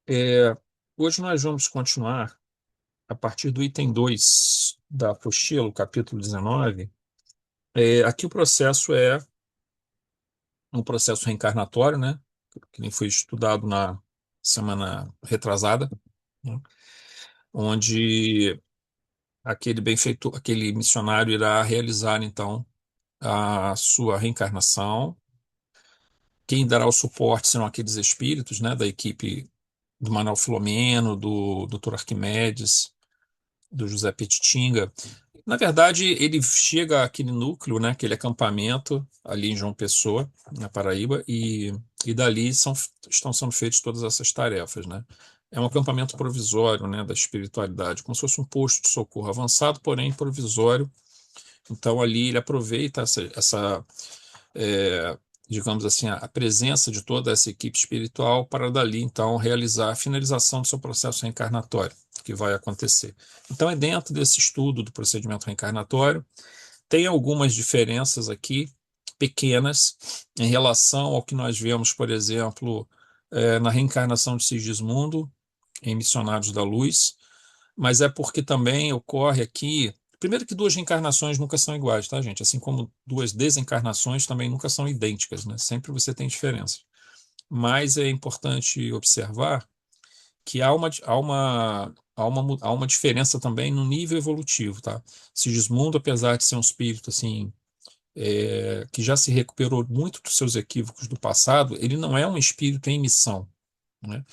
É, hoje nós vamos continuar a partir do item 2 da apostila, o capítulo 19. Aqui o processo é um processo reencarnatório, né? Que nem foi estudado na semana retrasada, né? Onde aquele benfeitor, aquele missionário irá realizar, então, a sua reencarnação. Quem dará o suporte serão aqueles espíritos, né, da equipe do Manuel Filomeno, do Dr. Arquimedes, do José Petitinga. Na verdade, ele chega àquele núcleo, né, aquele acampamento ali em João Pessoa, na Paraíba, e dali estão sendo feitas todas essas tarefas, né? É um acampamento provisório, né, da espiritualidade, como se fosse um posto de socorro avançado, porém provisório. Então ali ele aproveita é, digamos assim, a presença de toda essa equipe espiritual para dali então realizar a finalização do seu processo reencarnatório que vai acontecer. Então é dentro desse estudo do procedimento reencarnatório, tem algumas diferenças aqui pequenas em relação ao que nós vemos, por exemplo, na reencarnação de Sigismundo em Missionários da Luz, mas é porque também ocorre aqui. Primeiro que duas reencarnações nunca são iguais, tá, gente? Assim como duas desencarnações também nunca são idênticas, né? Sempre você tem diferenças. Mas é importante observar que há uma diferença também no nível evolutivo, tá? Sigismundo, apesar de ser um espírito assim, que já se recuperou muito dos seus equívocos do passado, ele não é um espírito em missão, né?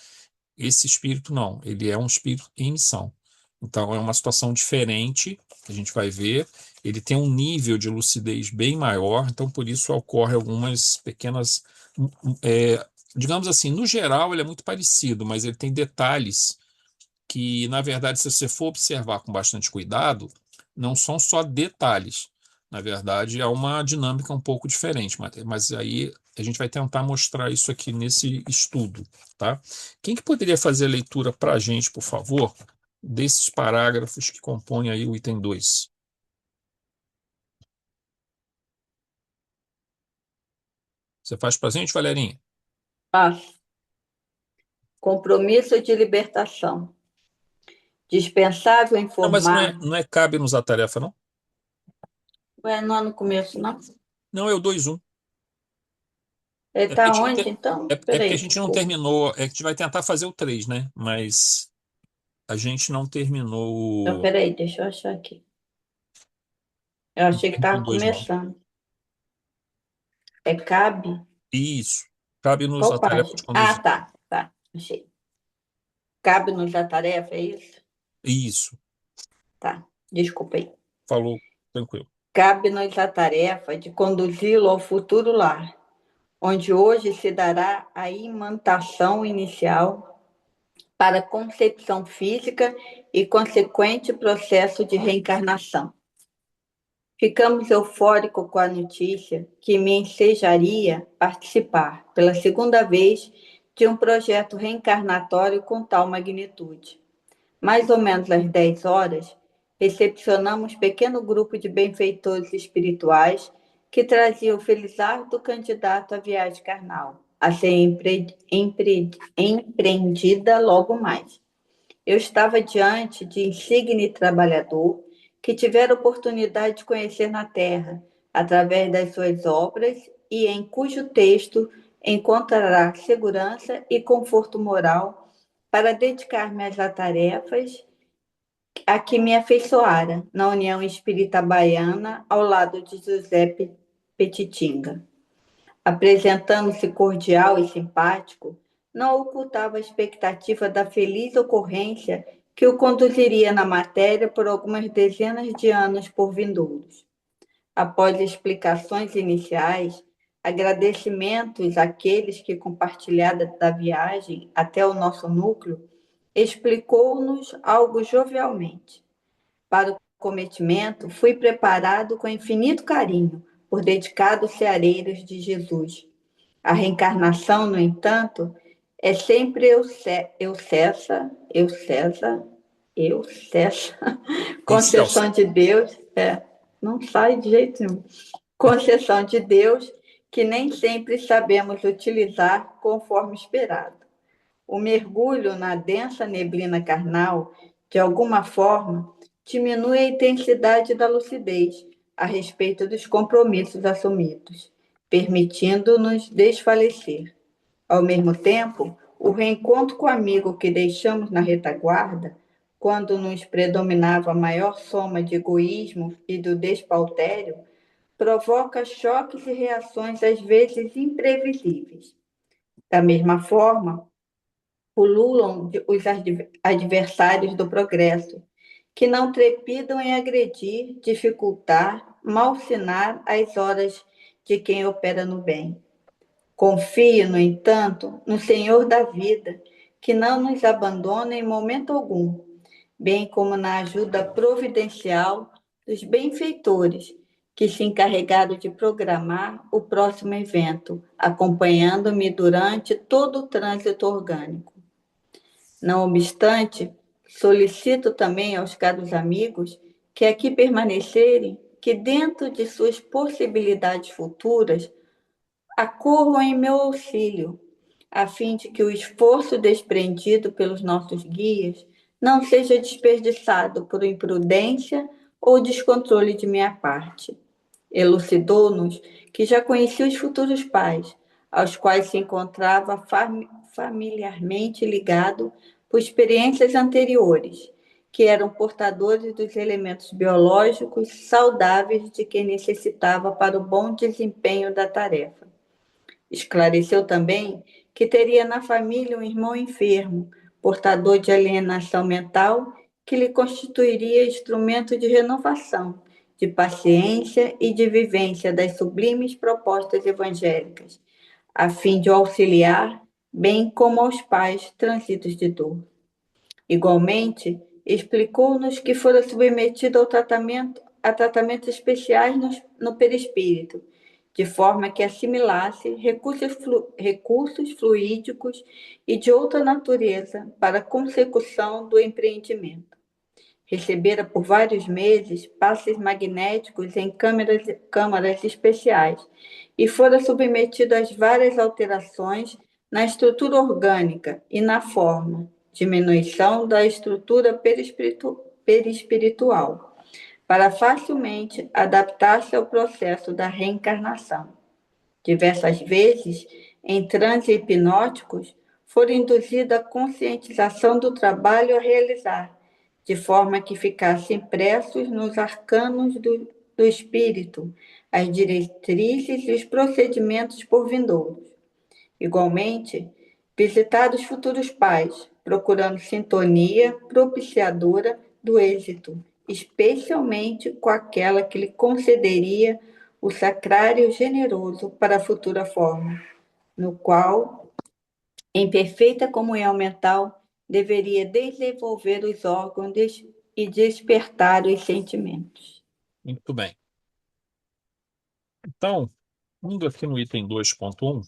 Esse espírito não, ele é um espírito em missão. Então é uma situação diferente, que a gente vai ver. Ele tem um nível de lucidez bem maior, então por isso ocorre algumas pequenas. é, digamos assim, no geral ele é muito parecido, mas ele tem detalhes que, na verdade, se você for observar com bastante cuidado, não são só detalhes. Na verdade, é uma dinâmica um pouco diferente, mas aí a gente vai tentar mostrar isso aqui nesse estudo, tá? Quem que poderia fazer a leitura para a gente, por favor, desses parágrafos que compõem aí o item 2? Você faz para a gente, Valerinha? Paz, compromisso de libertação. Dispensável Não, mas informar. não é cabe nos a tarefa, não? Ué, não é no começo, não? Não, é o 2.1. Ele É porque a está gente não onde, então? é porque a Peraí, gente não desculpa. terminou, é que a gente vai tentar fazer o 3, né? Mas a gente não Então, terminou peraí, deixa eu achar aqui. Eu achei que o estava 2, não. começando. É cabe? Isso. Cabe-nos a Qual tarefa de página? Ah, conduzir. tá, tá, achei. Cabe-nos a tarefa, é isso? Isso. Tá, desculpa aí. Falou. Tranquilo. Cabe-nos a tarefa de conduzi-lo ao futuro lar, onde hoje se dará a imantação inicial para a concepção física e consequente processo de reencarnação. Ficamos eufóricos com a notícia que me ensejaria participar, pela segunda vez, de um projeto reencarnatório com tal magnitude. Mais ou menos às 10 horas, recepcionamos pequeno grupo de benfeitores espirituais que trazia o felizardo candidato à viagem carnal, a ser empreendida logo mais. Eu estava diante de insigne trabalhador que tivera oportunidade de conhecer na terra, através das suas obras, e em cujo texto encontrará segurança e conforto moral para dedicar-me às tarefas a que me afeiçoara na União Espírita Baiana, ao lado de José Petitinga. Apresentando-se cordial e simpático, não ocultava a expectativa da feliz ocorrência que o conduziria na matéria por algumas dezenas de anos por vindouros. Após explicações iniciais, agradecimentos àqueles que compartilharam da viagem até o nosso núcleo, explicou-nos algo jovialmente. Para o cometimento, fui preparado com infinito carinho por dedicados ceareiros de Jesus. A reencarnação, no entanto, é sempre eu cessa, Excelso. concessão de Deus, não sai de jeito nenhum, concessão de Deus que nem sempre sabemos utilizar conforme esperado. o mergulho na densa neblina carnal, de alguma forma, diminui a intensidade da lucidez a respeito dos compromissos assumidos, permitindo-nos desfalecer. Ao mesmo tempo, o reencontro com o amigo que deixamos na retaguarda, quando nos predominava a maior soma de egoísmo e do despautério, provoca choques e reações às vezes imprevisíveis. Da mesma forma, pululam os adversários do progresso, que não trepidam em agredir, dificultar, malsinar as horas de quem opera no bem. Confie, no entanto, no Senhor da vida, que não nos abandona em momento algum, bem como na ajuda providencial dos benfeitores, que se encarregaram de programar o próximo evento, acompanhando-me durante todo o trânsito orgânico. Não obstante, solicito também aos caros amigos que aqui permanecerem, que dentro de suas possibilidades futuras, acorram em meu auxílio, a fim de que o esforço desprendido pelos nossos guias não seja desperdiçado por imprudência ou descontrole de minha parte. Elucidou-nos que já conhecia os futuros pais, aos quais se encontrava familiarmente ligado por experiências anteriores, que eram portadores dos elementos biológicos saudáveis de que necessitava para o bom desempenho da tarefa. Esclareceu também que teria na família um irmão enfermo, portador de alienação mental, que lhe constituiria instrumento de renovação, de paciência e de vivência das sublimes propostas evangélicas, a fim de o auxiliar, bem como aos pais transidos de dor. Igualmente, explicou-nos que fora submetido a tratamentos especiais no perispírito, de forma que assimilasse recursos fluídicos e de outra natureza para a consecução do empreendimento. Recebera por vários meses passes magnéticos em câmaras especiais e fora submetido às várias alterações na estrutura orgânica e na forma, diminuição da estrutura perispiritual, para facilmente adaptar-se ao processo da reencarnação. Diversas vezes, em transes hipnóticos, foi induzida a conscientização do trabalho a realizar, de forma que ficassem impressos nos arcanos do espírito as diretrizes e os procedimentos por vindouros. Igualmente, visitar os futuros pais, procurando sintonia propiciadora do êxito, especialmente com aquela que lhe concederia o sacrário generoso para a futura forma, no qual, em perfeita comunhão mental, deveria desenvolver os órgãos e despertar os sentimentos. Muito bem. Então, indo aqui no item 2.1,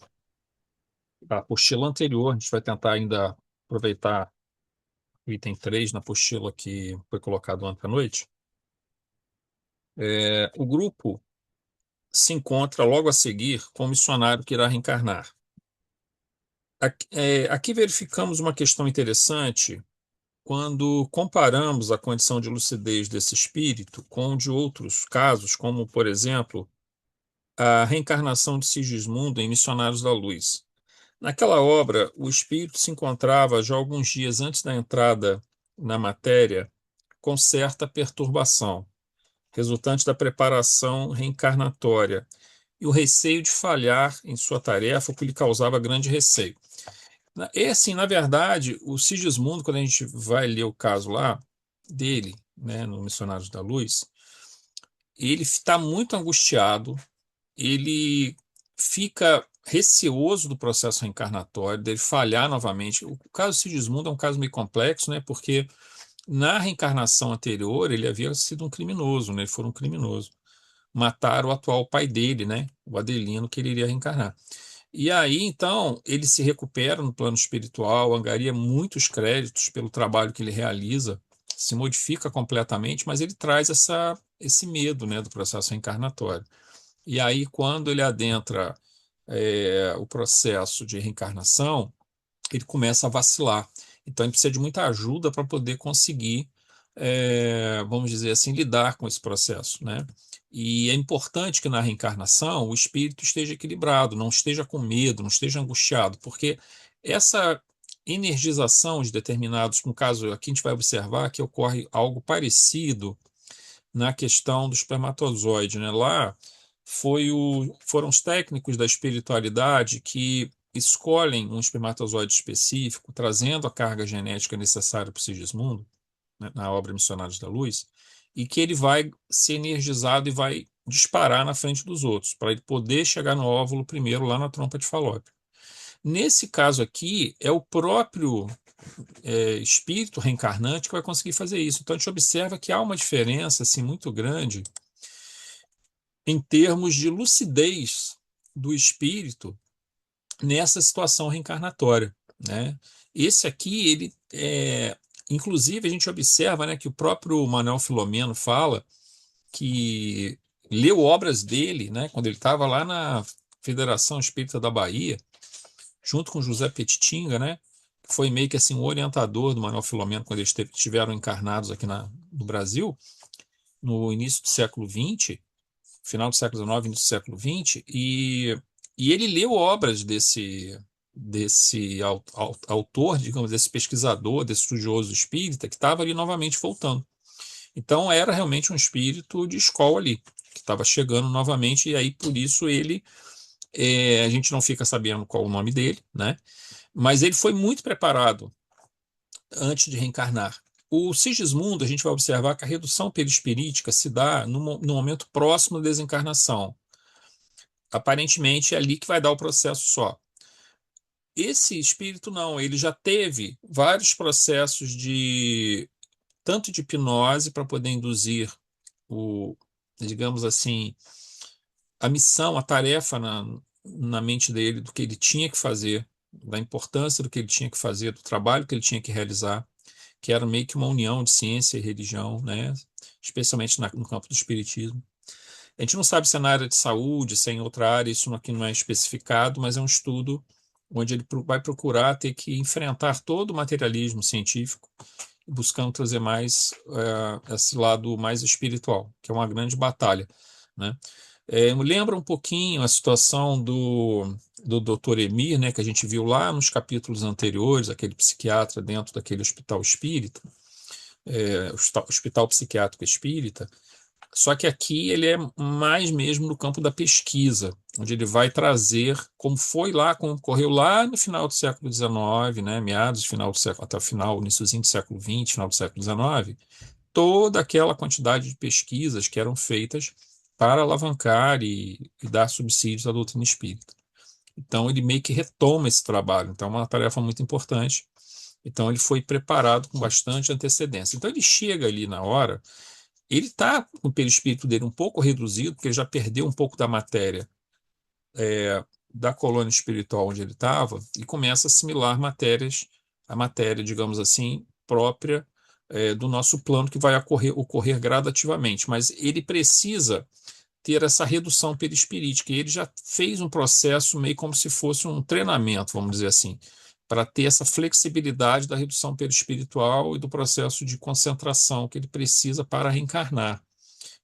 a apostila anterior, a gente vai tentar ainda aproveitar o item 3 na apostila que foi colocado ontem à noite. O grupo se encontra logo a seguir com o missionário que irá reencarnar. Aqui verificamos uma questão interessante quando comparamos a condição de lucidez desse espírito com de outros casos, como, por exemplo, a reencarnação de Sigismundo em Missionários da Luz. Naquela obra, o espírito se encontrava já alguns dias antes da entrada na matéria com certa perturbação, resultante da preparação reencarnatória, e o receio de falhar em sua tarefa, o que lhe causava grande receio. Assim, na verdade, o Sigismundo, quando a gente vai ler o caso lá dele, né, no Missionários da Luz, ele está muito angustiado, ele fica receoso do processo reencarnatório, dele falhar novamente. O caso do Sigismundo é um caso meio complexo, né, porque na reencarnação anterior ele havia sido um criminoso, né, ele foi um criminoso. Mataram o atual pai dele, né, o Adelino, que ele iria reencarnar. E aí, então, ele se recupera no plano espiritual, angaria muitos créditos pelo trabalho que ele realiza, se modifica completamente, mas ele traz esse medo, né, do processo reencarnatório. E aí, quando ele adentra o processo de reencarnação, ele começa a vacilar. Então, ele precisa de muita ajuda para poder conseguir, vamos dizer assim, lidar com esse processo, né? E é importante que na reencarnação o espírito esteja equilibrado, não esteja com medo, não esteja angustiado, porque essa energização de determinados, no caso aqui a gente vai observar que ocorre algo parecido na questão do espermatozoide, né? Lá foram os técnicos da espiritualidade que escolhem um espermatozoide específico, trazendo a carga genética necessária para o Sigismundo, né, na obra Missionários da Luz, e que ele vai ser energizado e vai disparar na frente dos outros, para ele poder chegar no óvulo primeiro lá na trompa de Falópio. Nesse caso aqui, é o próprio espírito reencarnante que vai conseguir fazer isso. Então a gente observa que há uma diferença assim, muito grande em termos de lucidez do espírito nessa situação reencarnatória, né? Esse aqui, inclusive a gente observa, né, que o próprio Manuel Filomeno fala que leu obras dele, né, quando ele estava lá na Federação Espírita da Bahia, junto com José Petitinga, né, que foi meio que assim o orientador do Manuel Filomeno quando eles estiveram encarnados aqui no Brasil, no início do século XX, final do século XIX, início do século XX, e ele leu obras desse autor, digamos, desse pesquisador, desse estudioso espírita, que estava ali novamente voltando. Então era realmente um espírito de escola ali, que estava chegando novamente, e aí por isso a gente não fica sabendo qual o nome dele, né? Mas ele foi muito preparado antes de reencarnar. O Sigismundo, a gente vai observar que a redução perispirítica se dá no momento próximo da desencarnação. Aparentemente é ali que vai dar o processo só. Esse espírito não, ele já teve vários processos tanto de hipnose para poder induzir digamos assim, a missão, a tarefa na mente dele do que ele tinha que fazer, da importância do que ele tinha que fazer, do trabalho que ele tinha que realizar, que era meio que uma união de ciência e religião, né? Especialmente no campo do espiritismo. A gente não sabe se é na área de saúde, se é em outra área, isso aqui não é especificado, mas é um estudo onde ele vai procurar ter que enfrentar todo o materialismo científico, buscando trazer mais esse lado mais espiritual, que é uma grande batalha, né? Lembra um pouquinho a situação do Dr. Emir, né, que a gente viu lá nos capítulos anteriores, aquele psiquiatra dentro daquele hospital espírita, hospital psiquiátrico espírita, só que aqui ele é mais mesmo no campo da pesquisa, onde ele vai trazer, como foi lá, como ocorreu lá no final do século XIX, né, meados do final do século, até o final, iníciozinho do século XX, final do século XIX, toda aquela quantidade de pesquisas que eram feitas para alavancar e dar subsídios à doutrina espírita. Então ele meio que retoma esse trabalho, então é uma tarefa muito importante. Então ele foi preparado com bastante antecedência. Então ele chega ali na hora, ele está com o perispírito dele um pouco reduzido, porque ele já perdeu um pouco da matéria da colônia espiritual onde ele estava, e começa a assimilar a matéria, digamos assim, própria do nosso plano, que vai ocorrer gradativamente. Mas ele precisa ter essa redução perispirítica, e ele já fez um processo meio como se fosse um treinamento, vamos dizer assim, para ter essa flexibilidade da redução perispiritual e do processo de concentração que ele precisa para reencarnar.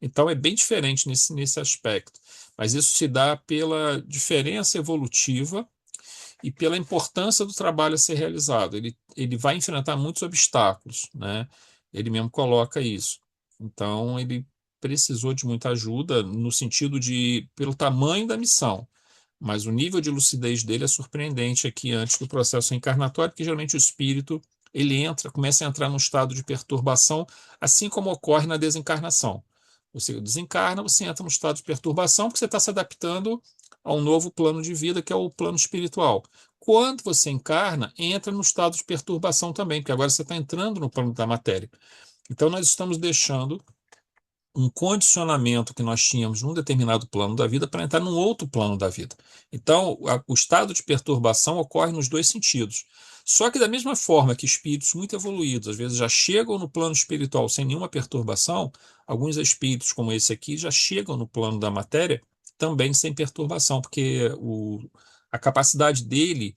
Então é bem diferente nesse aspecto, mas isso se dá pela diferença evolutiva e pela importância do trabalho a ser realizado. Ele vai enfrentar muitos obstáculos, né? Ele mesmo coloca isso. Então ele precisou de muita ajuda no sentido pelo tamanho da missão, mas o nível de lucidez dele é surpreendente aqui antes do processo reencarnatório, porque geralmente o espírito começa a entrar num estado de perturbação, assim como ocorre na desencarnação. Você desencarna, você entra num estado de perturbação, porque você está se adaptando a um novo plano de vida, que é o plano espiritual. Quando você encarna, entra no estado de perturbação também, porque agora você está entrando no plano da matéria. Então, nós estamos deixando um condicionamento que nós tínhamos num determinado plano da vida para entrar num outro plano da vida. Então, o estado de perturbação ocorre nos dois sentidos. Só que, da mesma forma que espíritos muito evoluídos, às vezes já chegam no plano espiritual sem nenhuma perturbação, alguns espíritos, como esse aqui, já chegam no plano da matéria também sem perturbação, porque a capacidade dele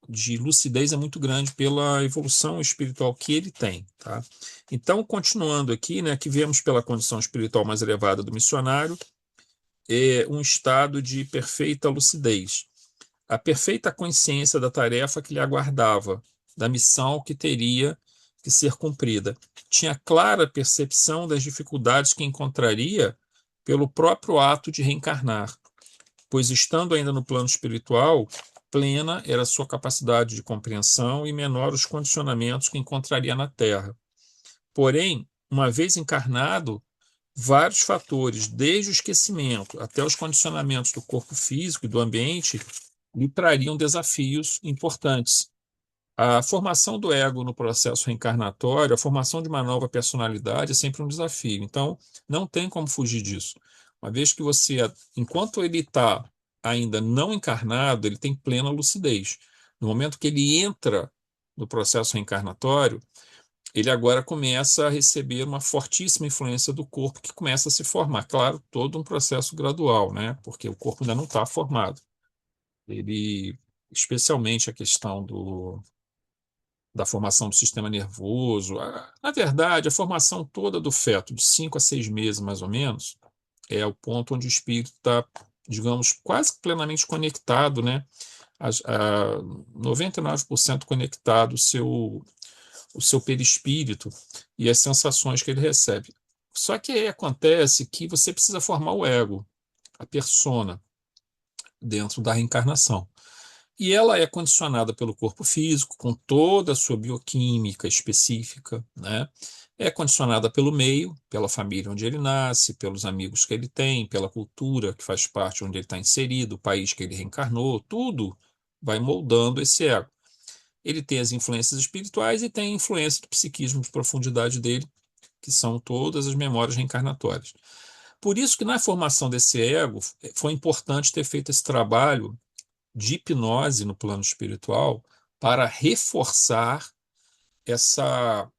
de lucidez é muito grande pela evolução espiritual que ele tem, tá? Então, continuando aqui, né, que vemos pela condição espiritual mais elevada do missionário, um estado de perfeita lucidez, a perfeita consciência da tarefa que lhe aguardava, da missão que teria que ser cumprida. Tinha clara percepção das dificuldades que encontraria pelo próprio ato de reencarnar, pois, estando ainda no plano espiritual, plena era sua capacidade de compreensão e menor os condicionamentos que encontraria na Terra. Porém, uma vez encarnado, vários fatores, desde o esquecimento até os condicionamentos do corpo físico e do ambiente, lhe trariam desafios importantes. A formação do ego no processo reencarnatório, a formação de uma nova personalidade é sempre um desafio. Então, não tem como fugir disso. Uma vez que você, enquanto ele está ainda não encarnado, ele tem plena lucidez. No momento que ele entra no processo reencarnatório, ele agora começa a receber uma fortíssima influência do corpo que começa a se formar. Claro, todo um processo gradual, né? Porque o corpo ainda não está formado. Ele, especialmente a questão da formação do sistema nervoso. Na verdade, a formação toda do feto, de 5 a 6 meses mais ou menos, é o ponto onde o espírito está, digamos, quase plenamente conectado, né? A 99% conectado o seu perispírito e as sensações que ele recebe. Só que aí acontece que você precisa formar o ego, a persona, dentro da reencarnação. E ela é condicionada pelo corpo físico, com toda a sua bioquímica específica, né? É condicionada pelo meio, pela família onde ele nasce, pelos amigos que ele tem, pela cultura que faz parte onde ele está inserido, o país que ele reencarnou, tudo vai moldando esse ego. Ele tem as influências espirituais e tem a influência do psiquismo de profundidade dele, que são todas as memórias reencarnatórias. Por isso que na formação desse ego foi importante ter feito esse trabalho de hipnose no plano espiritual para reforçar essa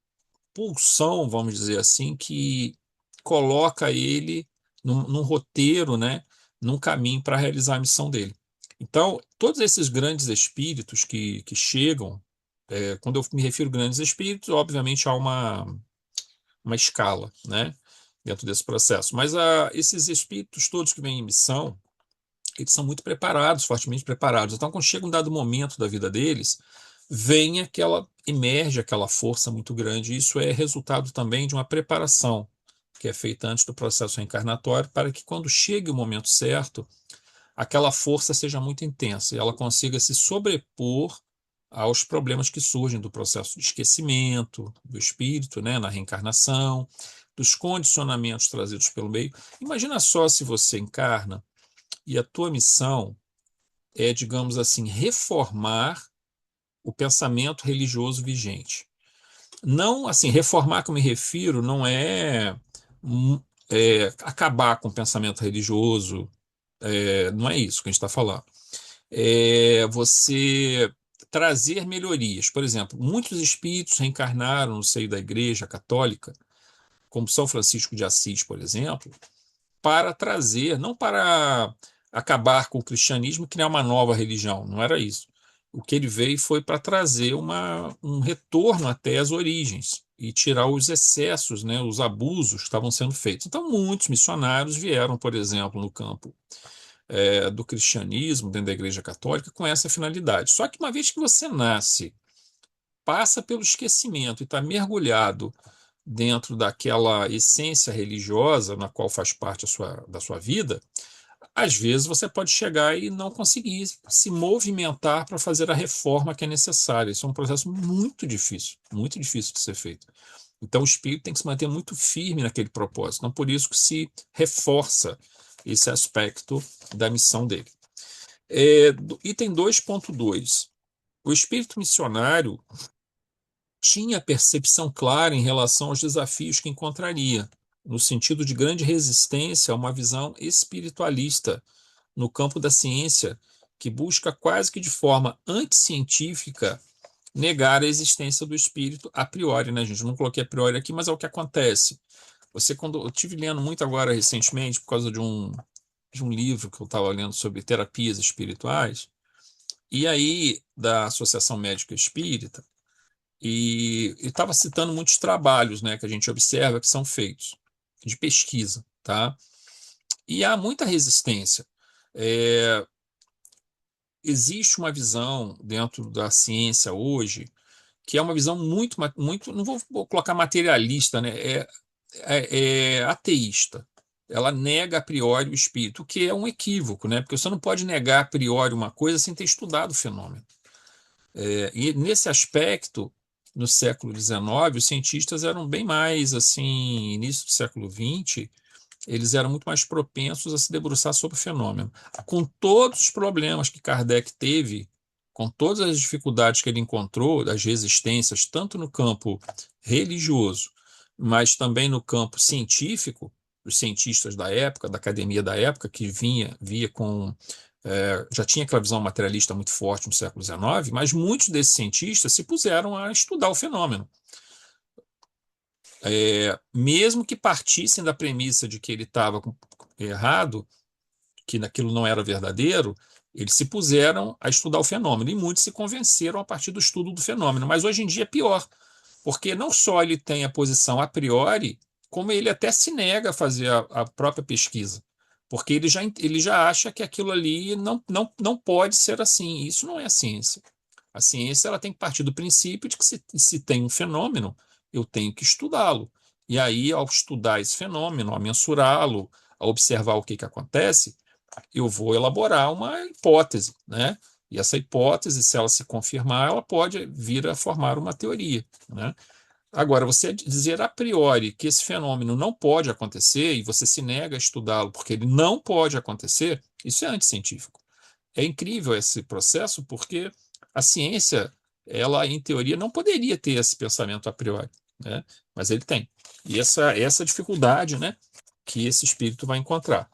pulsão, vamos dizer assim, que coloca ele num roteiro, né, num caminho para realizar a missão dele. Então, todos esses grandes espíritos que chegam, quando eu me refiro a grandes espíritos, obviamente há uma escala, né, dentro desse processo. Mas esses espíritos todos que vêm em missão, eles são muito preparados, fortemente preparados. Então, quando chega um dado momento da vida deles, emerge aquela força muito grande. Isso é resultado também de uma preparação que é feita antes do processo reencarnatório, para que quando chegue o momento certo, aquela força seja muito intensa e ela consiga se sobrepor aos problemas que surgem do processo de esquecimento do espírito, né, na reencarnação, dos condicionamentos trazidos pelo meio. Imagina só se você encarna e a tua missão é, digamos assim, reformar o pensamento religioso vigente. Não, assim, reformar que eu me refiro não acabar com o pensamento religioso, não é isso que a gente está falando. É você trazer melhorias. Por exemplo, muitos espíritos reencarnaram no seio da Igreja Católica, como São Francisco de Assis, por exemplo, para trazer, não para acabar com o cristianismo, que não é uma nova religião, não era isso. O que ele veio foi para trazer um retorno até às origens e tirar os excessos, né, os abusos que estavam sendo feitos. Então, muitos missionários vieram, por exemplo, no campo do cristianismo, dentro da Igreja Católica, com essa finalidade. Só que uma vez que você nasce, passa pelo esquecimento e está mergulhado dentro daquela essência religiosa na qual faz parte da sua vida, às vezes você pode chegar e não conseguir se movimentar para fazer a reforma que é necessária. Isso é um processo muito difícil de ser feito. Então o espírito tem que se manter muito firme naquele propósito. Então por isso que se reforça esse aspecto da missão dele. Item 2.2. O espírito missionário tinha percepção clara em relação aos desafios que encontraria, no sentido de grande resistência a uma visão espiritualista no campo da ciência, que busca quase que de forma anticientífica negar a existência do espírito a priori, né, gente? Eu não coloquei a priori aqui, mas é o que acontece. Quando eu estive lendo muito agora recentemente, por causa de um livro que eu estava lendo sobre terapias espirituais, e aí da Associação Médica Espírita, e estava citando muitos trabalhos, né, que a gente observa que são feitos de pesquisa, tá? E há muita resistência. É, existe uma visão dentro da ciência hoje que é uma visão muito, não vou colocar materialista, né? É ateísta. Ela nega a priori o espírito, o que é um equívoco, né? Porque você não pode negar a priori uma coisa sem ter estudado o fenômeno. E nesse aspecto, no século XIX, os cientistas eram bem mais, assim, início do século XX, eles eram muito mais propensos a se debruçar sobre o fenômeno. Com todos os problemas que Kardec teve, com todas as dificuldades que ele encontrou, das resistências, tanto no campo religioso, mas também no campo científico, os cientistas da época, da academia da época, que via com. Já tinha aquela visão materialista muito forte no século XIX, mas muitos desses cientistas se puseram a estudar o fenômeno. Mesmo que partissem da premissa de que ele estava errado, que aquilo não era verdadeiro, eles se puseram a estudar o fenômeno e muitos se convenceram a partir do estudo do fenômeno. Mas hoje em dia é pior, porque não só ele tem a posição a priori, como ele até se nega a fazer a própria pesquisa, porque ele já acha que aquilo ali não pode ser assim. Isso não é a ciência. A ciência ela tem que partir do princípio de que se tem um fenômeno, eu tenho que estudá-lo. E aí, ao estudar esse fenômeno, ao mensurá-lo, ao observar o que que acontece, eu vou elaborar uma hipótese, né? E essa hipótese, se ela se confirmar, ela pode vir a formar uma teoria, né? Agora, você dizer a priori que esse fenômeno não pode acontecer e você se nega a estudá-lo porque ele não pode acontecer, isso é anticientífico. É incrível esse processo porque a ciência, ela, em teoria, não poderia ter esse pensamento a priori, né? Mas ele tem. E essa dificuldade, né, que esse espírito vai encontrar.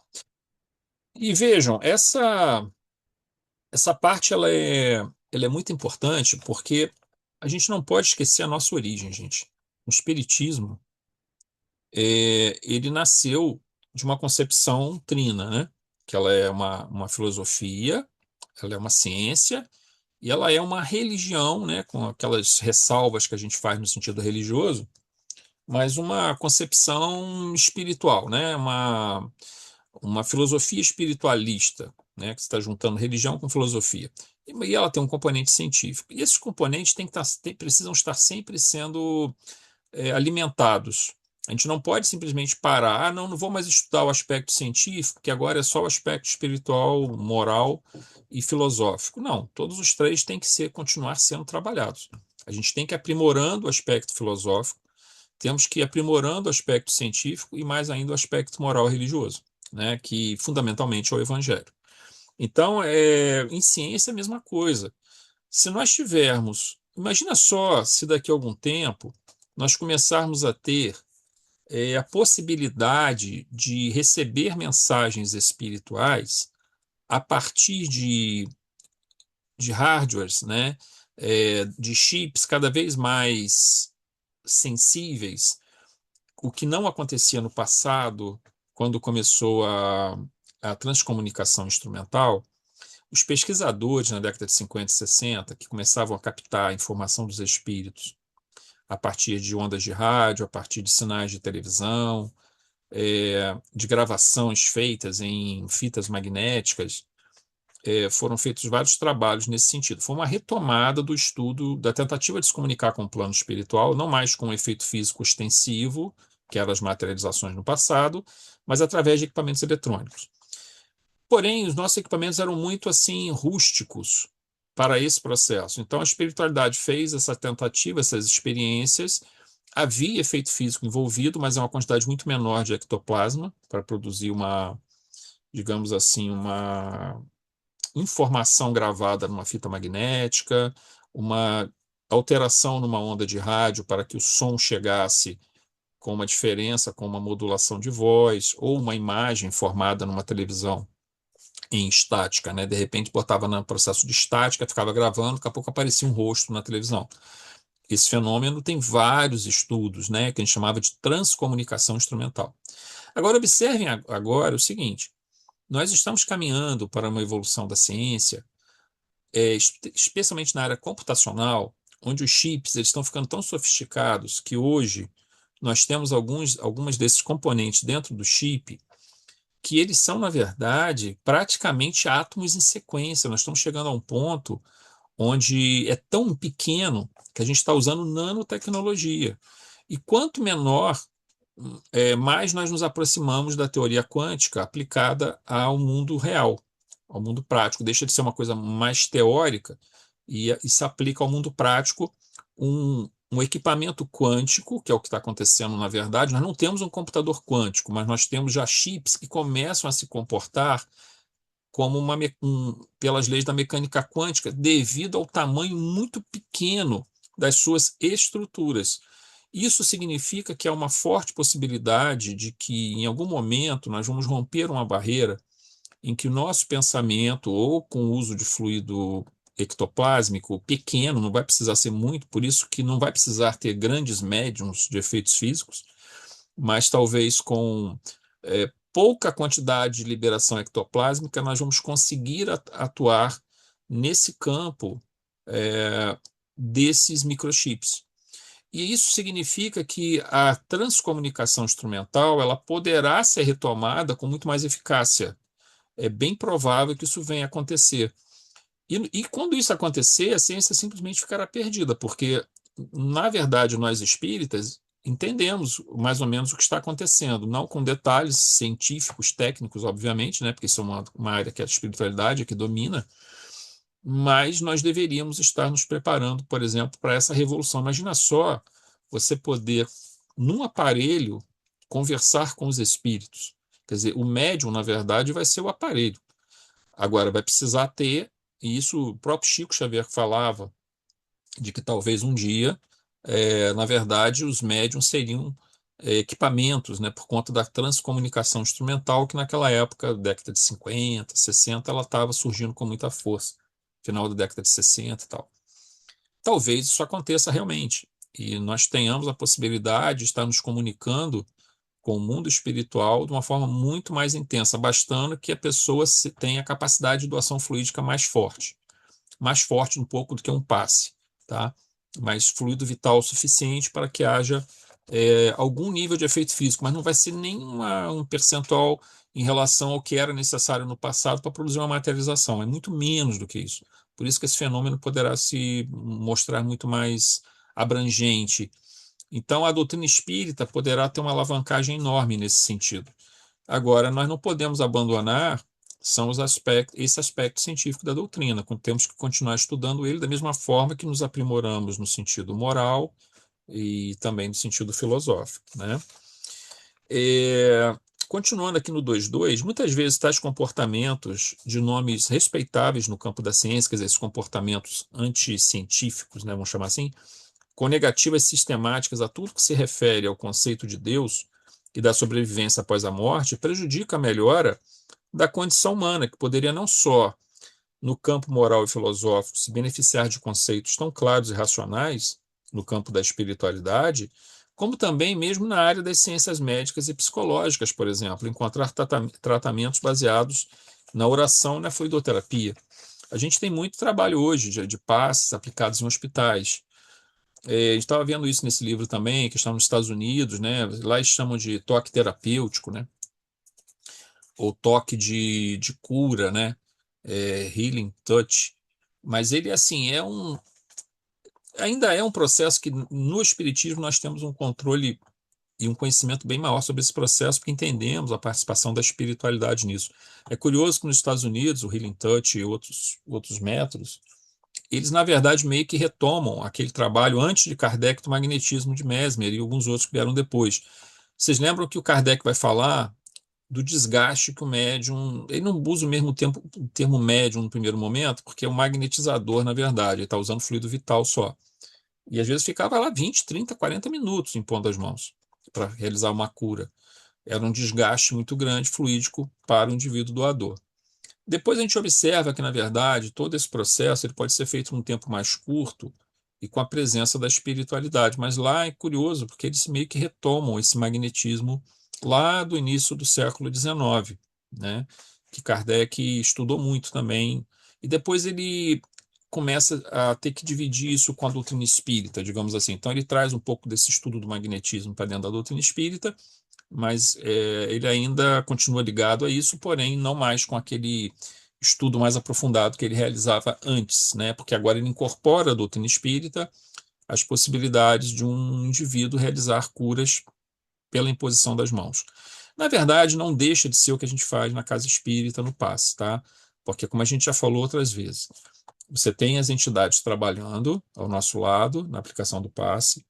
E vejam, essa parte ela é muito importante porque a gente não pode esquecer a nossa origem, gente. O espiritismo, ele nasceu de uma concepção trina, né? Que ela é uma filosofia, ela é uma ciência e ela é uma religião, né? Com aquelas ressalvas que a gente faz no sentido religioso, mas uma concepção espiritual, né? Uma filosofia espiritualista, né, que está juntando religião com filosofia. E ela tem um componente científico. E esses componentes precisam estar sempre sendo alimentados. A gente não pode simplesmente parar, não vou mais estudar o aspecto científico, que agora é só o aspecto espiritual, moral e filosófico. Não, todos os três têm que continuar sendo trabalhados. A gente tem que ir aprimorando o aspecto filosófico, temos que ir aprimorando o aspecto científico e mais ainda o aspecto moral e religioso, né, que fundamentalmente é o evangelho. Então, em ciência é a mesma coisa. Se nós tivermos, imagina só se daqui a algum tempo nós começarmos a ter a possibilidade de receber mensagens espirituais a partir de hardwares, né, de chips cada vez mais sensíveis, o que não acontecia no passado, quando começou a transcomunicação instrumental. Os pesquisadores na década de 50 e 60, que começavam a captar a informação dos espíritos a partir de ondas de rádio, a partir de sinais de televisão, de gravações feitas em fitas magnéticas, foram feitos vários trabalhos nesse sentido. Foi uma retomada do estudo, da tentativa de se comunicar com o plano espiritual, não mais com o efeito físico ostensivo, que eram as materializações no passado, mas através de equipamentos eletrônicos. Porém, os nossos equipamentos eram muito assim rústicos para esse processo. Então, a espiritualidade fez essa tentativa, essas experiências. Havia efeito físico envolvido, mas é uma quantidade muito menor de ectoplasma para produzir uma, digamos assim, uma informação gravada numa fita magnética, uma alteração numa onda de rádio para que o som chegasse com uma diferença, com uma modulação de voz, ou uma imagem formada numa televisão em estática, né? De repente botava no processo de estática, ficava gravando, daqui a pouco aparecia um rosto na televisão. Esse fenômeno tem vários estudos, né, que a gente chamava de transcomunicação instrumental. Agora, observem agora o seguinte: nós estamos caminhando para uma evolução da ciência especialmente na área computacional, onde os chips eles estão ficando tão sofisticados que hoje nós temos algumas desses componentes dentro do chip que eles são, na verdade, praticamente átomos em sequência. Nós estamos chegando a um ponto onde é tão pequeno que a gente está usando nanotecnologia. E quanto menor, mais nós nos aproximamos da teoria quântica aplicada ao mundo real, ao mundo prático. Deixa de ser uma coisa mais teórica e se aplica ao mundo prático um equipamento quântico, que é o que está acontecendo na verdade. Nós não temos um computador quântico, mas nós temos já chips que começam a se comportar como pelas leis da mecânica quântica, devido ao tamanho muito pequeno das suas estruturas. Isso significa que há uma forte possibilidade de que, em algum momento, nós vamos romper uma barreira em que o nosso pensamento, ou com o uso de fluido ectoplásmico pequeno, não vai precisar ser muito, por isso que não vai precisar ter grandes médiums de efeitos físicos, mas talvez com pouca quantidade de liberação ectoplásmica, nós vamos conseguir atuar nesse campo desses microchips. E isso significa que a transcomunicação instrumental ela poderá ser retomada com muito mais eficácia. É bem provável que isso venha a acontecer. E quando isso acontecer, a ciência simplesmente ficará perdida, porque, na verdade, nós espíritas entendemos mais ou menos o que está acontecendo, não com detalhes científicos, técnicos, obviamente, né, porque isso é uma área que a espiritualidade que domina, mas nós deveríamos estar nos preparando, por exemplo, para essa revolução. Imagina só você poder, num aparelho, conversar com os espíritos. Quer dizer, o médium, na verdade, vai ser o aparelho. Agora, vai precisar ter, e isso o próprio Chico Xavier falava, de que talvez um dia, na verdade, os médiums seriam equipamentos, né, por conta da transcomunicação instrumental, que naquela época, década de 50, 60, ela estava surgindo com muita força, final da década de 60 e tal. Talvez isso aconteça realmente, e nós tenhamos a possibilidade de estar nos comunicando com o mundo espiritual de uma forma muito mais intensa, bastando que a pessoa tenha a capacidade de doação fluídica mais forte um pouco do que um passe, tá? Mais fluido vital o suficiente para que haja algum nível de efeito físico, mas não vai ser nem um percentual em relação ao que era necessário no passado para produzir uma materialização, é muito menos do que isso. Por isso que esse fenômeno poderá se mostrar muito mais abrangente. Então, a doutrina espírita poderá ter uma alavancagem enorme nesse sentido. Agora, nós não podemos abandonar esse aspecto científico da doutrina, temos que continuar estudando ele da mesma forma que nos aprimoramos no sentido moral e também no sentido filosófico, né? Continuando aqui no 2.2, muitas vezes tais comportamentos de nomes respeitáveis no campo da ciência, quer dizer, esses comportamentos anticientíficos, né, vamos chamar assim, com negativas sistemáticas a tudo que se refere ao conceito de Deus e da sobrevivência após a morte, prejudica a melhora da condição humana, que poderia não só no campo moral e filosófico se beneficiar de conceitos tão claros e racionais no campo da espiritualidade, como também mesmo na área das ciências médicas e psicológicas, por exemplo, encontrar tratamentos baseados na oração e na fluidoterapia. A gente tem muito trabalho hoje de passes aplicados em hospitais. A gente estava vendo isso nesse livro também, que está nos Estados Unidos, né? Lá eles chamam de toque terapêutico, né? Ou toque de cura, né? Healing touch. Mas ele, assim, ainda é um processo que no Espiritismo nós temos um controle e um conhecimento bem maior sobre esse processo, porque entendemos a participação da espiritualidade nisso. É curioso que nos Estados Unidos, o Healing Touch e outros métodos, eles, na verdade, meio que retomam aquele trabalho antes de Kardec do magnetismo de Mesmer e alguns outros que vieram depois. Vocês lembram que o Kardec vai falar do desgaste que o médium. Ele não usa o mesmo o termo médium no primeiro momento, porque é um magnetizador, na verdade, ele está usando fluido vital só. E às vezes ficava lá 20, 30, 40 minutos impondo as mãos para realizar uma cura. Era um desgaste muito grande fluídico para o indivíduo doador. Depois a gente observa que, na verdade, todo esse processo ele pode ser feito num tempo mais curto e com a presença da espiritualidade. Mas lá é curioso, porque eles meio que retomam esse magnetismo lá do início do século XIX, né? Que Kardec estudou muito também. E depois ele começa a ter que dividir isso com a doutrina espírita, digamos assim. Então, ele traz um pouco desse estudo do magnetismo para dentro da doutrina espírita, mas ele ainda continua ligado a isso, porém não mais com aquele estudo mais aprofundado que ele realizava antes, né? Porque agora ele incorpora a doutrina espírita as possibilidades de um indivíduo realizar curas pela imposição das mãos. Na verdade, não deixa de ser o que a gente faz na casa espírita no passe, tá? Porque, como a gente já falou outras vezes, você tem as entidades trabalhando ao nosso lado na aplicação do passe,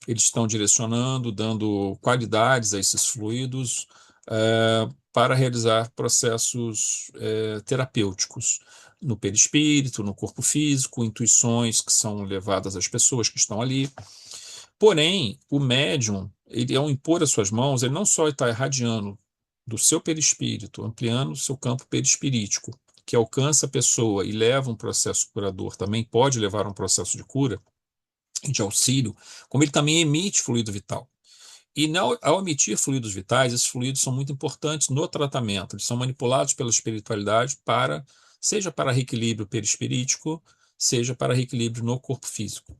eles estão direcionando, dando qualidades a esses fluidos para realizar processos terapêuticos no perispírito, no corpo físico, intuições que são levadas às pessoas que estão ali. Porém, o médium, ele ao impor as suas mãos, ele não só está irradiando do seu perispírito, ampliando o seu campo perispirítico, que alcança a pessoa e leva um processo curador, também pode levar a um processo de cura e de auxílio, como ele também emite fluido vital. E ao emitir fluidos vitais, esses fluidos são muito importantes no tratamento, eles são manipulados pela espiritualidade seja para reequilíbrio perispirítico, seja para reequilíbrio no corpo físico.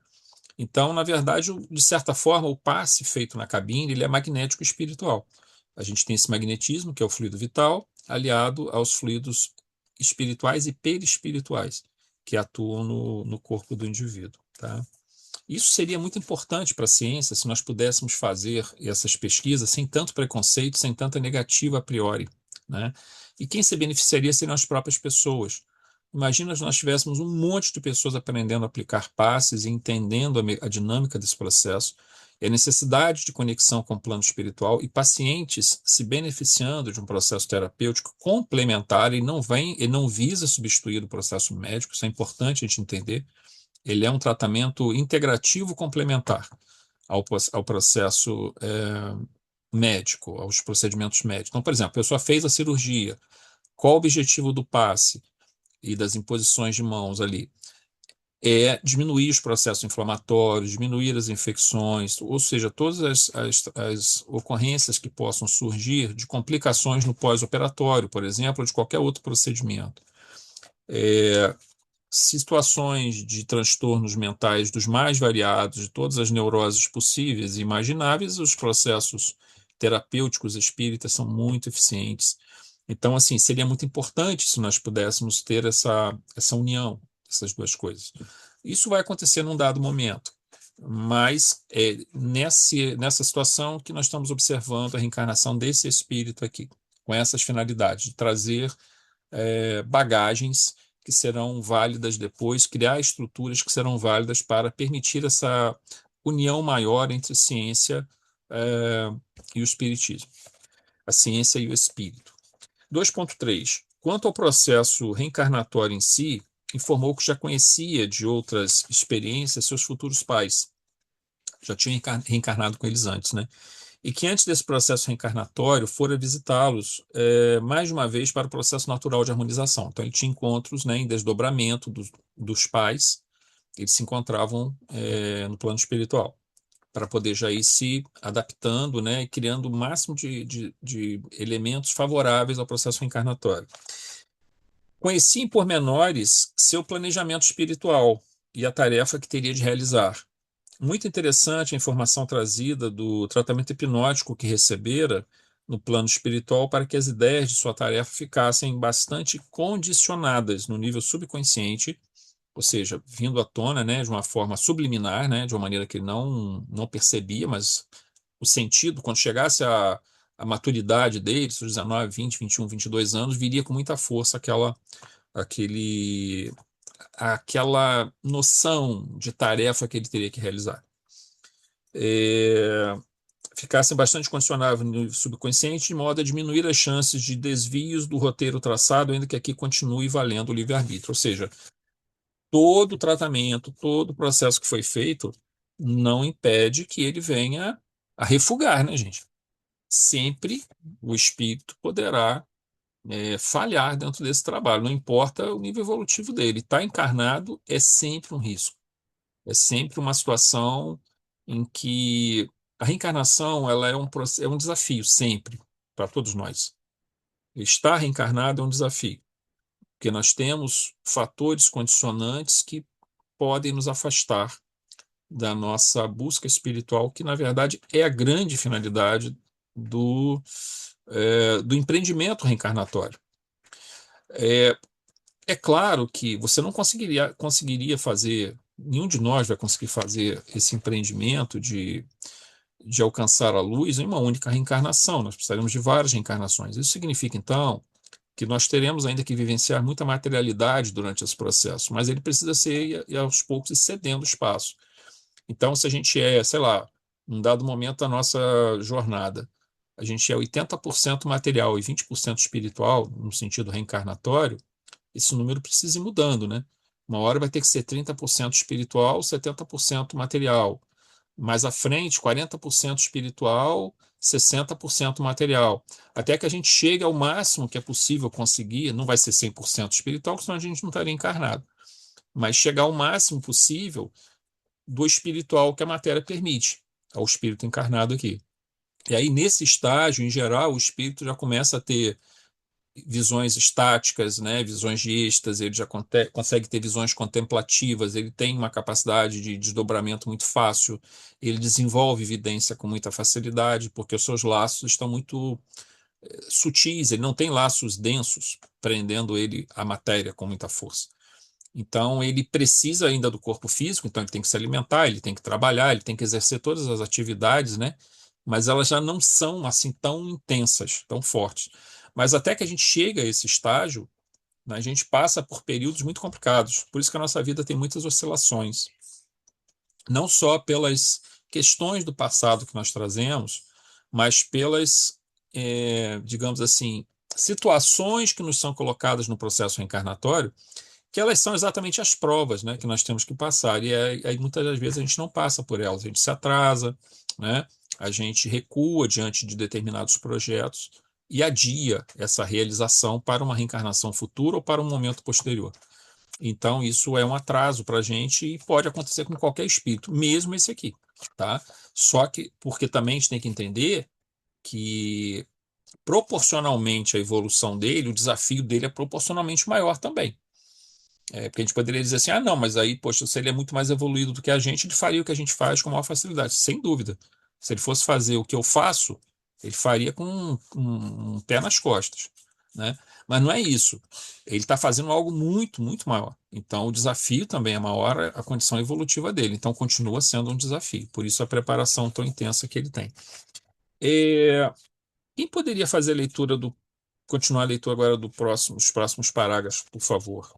Então, na verdade, de certa forma, o passe feito na cabine ele é magnético espiritual. A gente tem esse magnetismo, que é o fluido vital, aliado aos fluidos espirituais e perispirituais, que atuam no corpo do indivíduo. Tá? Isso seria muito importante para a ciência se nós pudéssemos fazer essas pesquisas sem tanto preconceito, sem tanta negativa a priori, né? E quem se beneficiaria seriam as próprias pessoas. Imagina se nós tivéssemos um monte de pessoas aprendendo a aplicar passes e entendendo a dinâmica desse processo, e a necessidade de conexão com o plano espiritual e pacientes se beneficiando de um processo terapêutico complementar e não visa substituir o processo médico, isso é importante a gente entender. Ele é um tratamento integrativo complementar ao processo médico, aos procedimentos médicos. Então, por exemplo, a pessoa fez a cirurgia, qual o objetivo do passe e das imposições de mãos ali? É diminuir os processos inflamatórios, diminuir as infecções, ou seja, todas as ocorrências que possam surgir de complicações no pós-operatório, por exemplo, ou de qualquer outro procedimento. Situações de transtornos mentais dos mais variados, de todas as neuroses possíveis e imagináveis, os processos terapêuticos espíritas são muito eficientes. Então, assim, seria muito importante se nós pudéssemos ter essa união, essas duas coisas. Isso vai acontecer num dado momento, mas é nessa situação que nós estamos observando a reencarnação desse espírito aqui, com essas finalidades, de trazer bagagens que serão válidas depois, criar estruturas que serão válidas para permitir essa união maior entre ciência e o espiritismo, a ciência e o espírito. 2.3. Quanto ao processo reencarnatório em si, informou que já conhecia de outras experiências seus futuros pais, já tinha reencarnado com eles antes, né? E que antes desse processo reencarnatório fora visitá-los mais de uma vez para o processo natural de harmonização. Então ele tinha encontros, né, em desdobramento dos pais, eles se encontravam no plano espiritual, para poder já ir se adaptando, né, e criando o máximo de elementos favoráveis ao processo reencarnatório. Conheci em pormenores seu planejamento espiritual e a tarefa que teria de realizar. Muito interessante a informação trazida do tratamento hipnótico que recebera no plano espiritual para que as ideias de sua tarefa ficassem bastante condicionadas no nível subconsciente, ou seja, vindo à tona, né, de uma forma subliminar, né, de uma maneira que ele não percebia, mas o sentido, quando chegasse a maturidade dele, seus 19, 20, 21, 22 anos, viria com muita força aquele, aquela noção de tarefa que ele teria que realizar. Ficassem bastante condicionáveis no subconsciente, de modo a diminuir as chances de desvios do roteiro traçado, ainda que aqui continue valendo o livre-arbítrio. Ou seja, todo o tratamento, todo o processo que foi feito não impede que ele venha a refugar, né, gente? Sempre o espírito poderá falhar dentro desse trabalho, não importa o nível evolutivo dele. Estar encarnado é sempre um risco. É sempre uma situação em que a reencarnação ela é um desafio, sempre, para todos nós. Estar reencarnado é um desafio, porque nós temos fatores condicionantes que podem nos afastar da nossa busca espiritual, que na verdade é a grande finalidade do empreendimento reencarnatório. É, é claro que você não conseguiria fazer, nenhum de nós vai conseguir fazer esse empreendimento de alcançar a luz em uma única reencarnação. Nós precisaríamos de várias reencarnações. Isso significa, então, que nós teremos ainda que vivenciar muita materialidade durante esse processo, mas ele precisa ser, e aos poucos, ir cedendo espaço. Então, se a gente sei lá, num dado momento da nossa jornada, a gente é 80% material e 20% espiritual, no sentido reencarnatório, esse número precisa ir mudando, né? Uma hora vai ter que ser 30% espiritual, 70% material. Mais à frente, 40% espiritual, 60% material. Até que a gente chegue ao máximo que é possível conseguir, não vai ser 100% espiritual, porque senão a gente não estaria encarnado, mas chegar ao máximo possível do espiritual que a matéria permite, ao espírito encarnado aqui. E aí, nesse estágio, em geral, o espírito já começa a ter visões estáticas, né, visões de êxtase, ele já consegue ter visões contemplativas, ele tem uma capacidade de desdobramento muito fácil, ele desenvolve evidência com muita facilidade, porque os seus laços estão muito sutis, ele não tem laços densos prendendo ele à matéria com muita força. Então, ele precisa ainda do corpo físico, então ele tem que se alimentar, ele tem que trabalhar, ele tem que exercer todas as atividades, né? Mas elas já não são assim tão intensas, tão fortes. Mas até que a gente chega a esse estágio, né, a gente passa por períodos muito complicados. Por isso que a nossa vida tem muitas oscilações. Não só pelas questões do passado que nós trazemos, mas pelas, digamos assim, situações que nos são colocadas no processo reencarnatório, que elas são exatamente as provas, né, que nós temos que passar. E aí muitas das vezes a gente não passa por elas, a gente se atrasa, né, a gente recua diante de determinados projetos e adia essa realização para uma reencarnação futura ou para um momento posterior. Então, isso é um atraso para a gente e pode acontecer com qualquer espírito, mesmo esse aqui, tá? Só que, porque também a gente tem que entender que, proporcionalmente à evolução dele, o desafio dele é proporcionalmente maior também. Porque a gente poderia dizer assim, ah, não, mas aí, poxa, se ele é muito mais evoluído do que a gente, ele faria o que a gente faz com maior facilidade, sem dúvida. Se ele fosse fazer o que eu faço, ele faria com um pé nas costas, né? Mas não é isso. Ele está fazendo algo muito, muito maior. Então, o desafio também é maior, a condição evolutiva dele. Então, continua sendo um desafio. Por isso, a preparação tão intensa que ele tem. Quem poderia fazer a leitura continuar a leitura agora dos próximos parágrafos, por favor?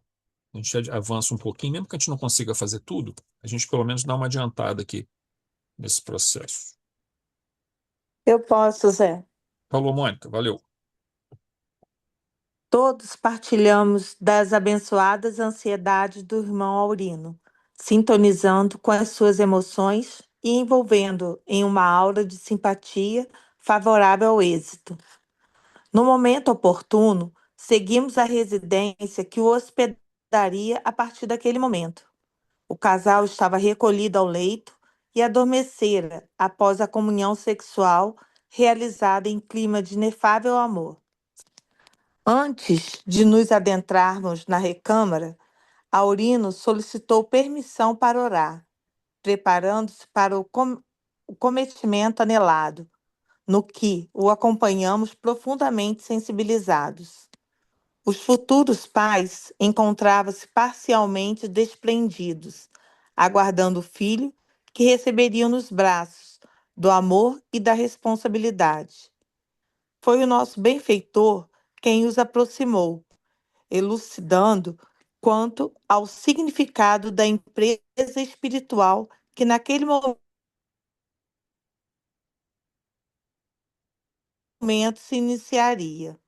A gente avança um pouquinho, mesmo que a gente não consiga fazer tudo, a gente pelo menos dá uma adiantada aqui nesse processo. Eu posso, Zé. Falou, Mônica, valeu. Todos partilhamos das abençoadas ansiedades do irmão Aurino, sintonizando com as suas emoções e envolvendo em uma aura de simpatia favorável ao êxito. No momento oportuno, seguimos a residência que o hospedaria a partir daquele momento. O casal estava recolhido ao leito e adormecera após a comunhão sexual realizada em clima de inefável amor. Antes de nos adentrarmos na recâmara, Aurino solicitou permissão para orar, preparando-se para o cometimento anelado, no que o acompanhamos profundamente sensibilizados. Os futuros pais encontravam-se parcialmente desprendidos, aguardando o filho que receberiam nos braços do amor e da responsabilidade. Foi o nosso benfeitor quem os aproximou, elucidando quanto ao significado da empresa espiritual que naquele momento se iniciaria.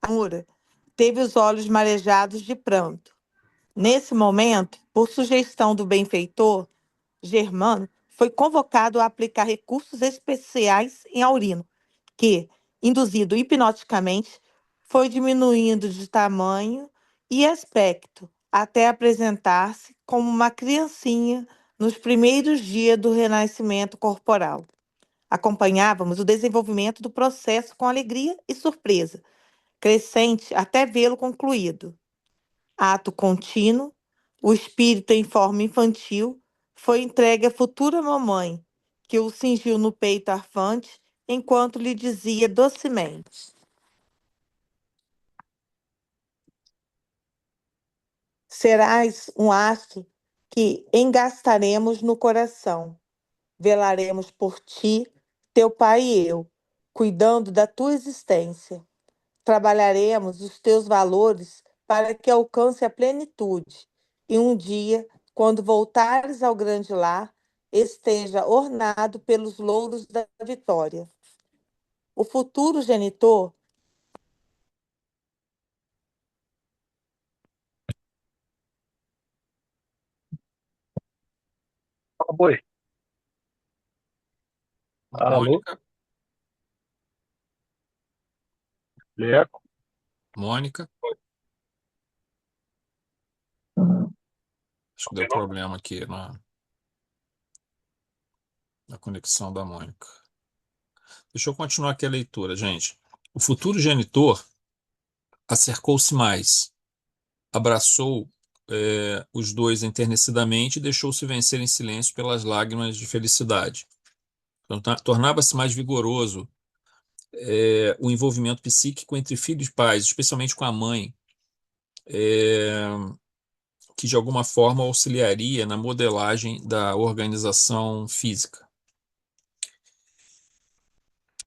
A Moura teve os olhos marejados de pranto. Nesse momento, por sugestão do benfeitor, Germano foi convocado a aplicar recursos especiais em Aurino, que, induzido hipnoticamente, foi diminuindo de tamanho e aspecto até apresentar-se como uma criancinha nos primeiros dias do renascimento corporal. Acompanhávamos o desenvolvimento do processo com alegria e surpresa, crescente até vê-lo concluído. Ato contínuo, O espírito, em forma infantil, foi entregue à futura mamãe, que o cingiu no peito arfante, enquanto lhe dizia docemente: serás um astro que engastaremos no coração. Velaremos por ti, teu pai e eu, cuidando da tua existência. Trabalharemos os teus valores para que alcance a plenitude. E um dia, quando voltares ao grande lar, esteja ornado pelos louros da vitória. O futuro genitor. Oi, alô, Mônica, Leco. Mônica, acho que deu Combinou? problema aqui na conexão da Mônica. Deixa eu continuar aqui a leitura, gente. O futuro genitor acercou-se mais, abraçou os dois enternecidamente e deixou-se vencer em silêncio pelas lágrimas de felicidade. Então, tornava-se mais vigoroso o envolvimento psíquico entre filhos e pais, especialmente com a mãe, é, que de alguma forma auxiliaria na modelagem da organização física.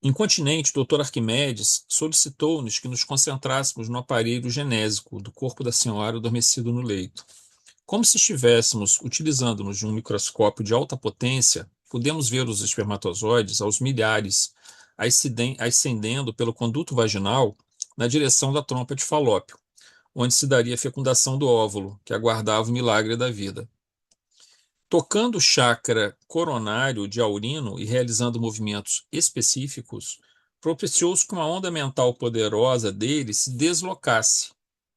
Incontinente, o Dr. Arquimedes solicitou-nos que nos concentrássemos no aparelho genésico do corpo da senhora adormecido no leito. Como se estivéssemos utilizando-nos de um microscópio de alta potência, podemos ver os espermatozoides aos milhares ascendendo pelo conduto vaginal na direção da trompa de Falópio, onde se daria a fecundação do óvulo, que aguardava o milagre da vida. Tocando o chakra coronário de Aurino e realizando movimentos específicos, propiciou-se que uma onda mental poderosa dele se deslocasse,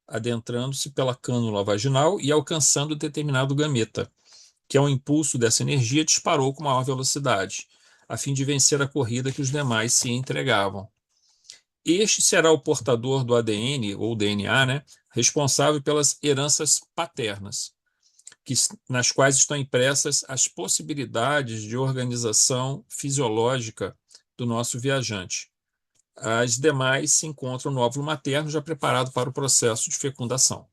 adentrando-se pela cânula vaginal e alcançando determinado gameta, que ao impulso dessa energia disparou com maior velocidade, a fim de vencer a corrida que os demais se entregavam. Este será o portador do ADN, ou DNA, né, responsável pelas heranças paternas, nas quais estão impressas as possibilidades de organização fisiológica do nosso viajante. As demais se encontram no óvulo materno, já preparado para o processo de fecundação.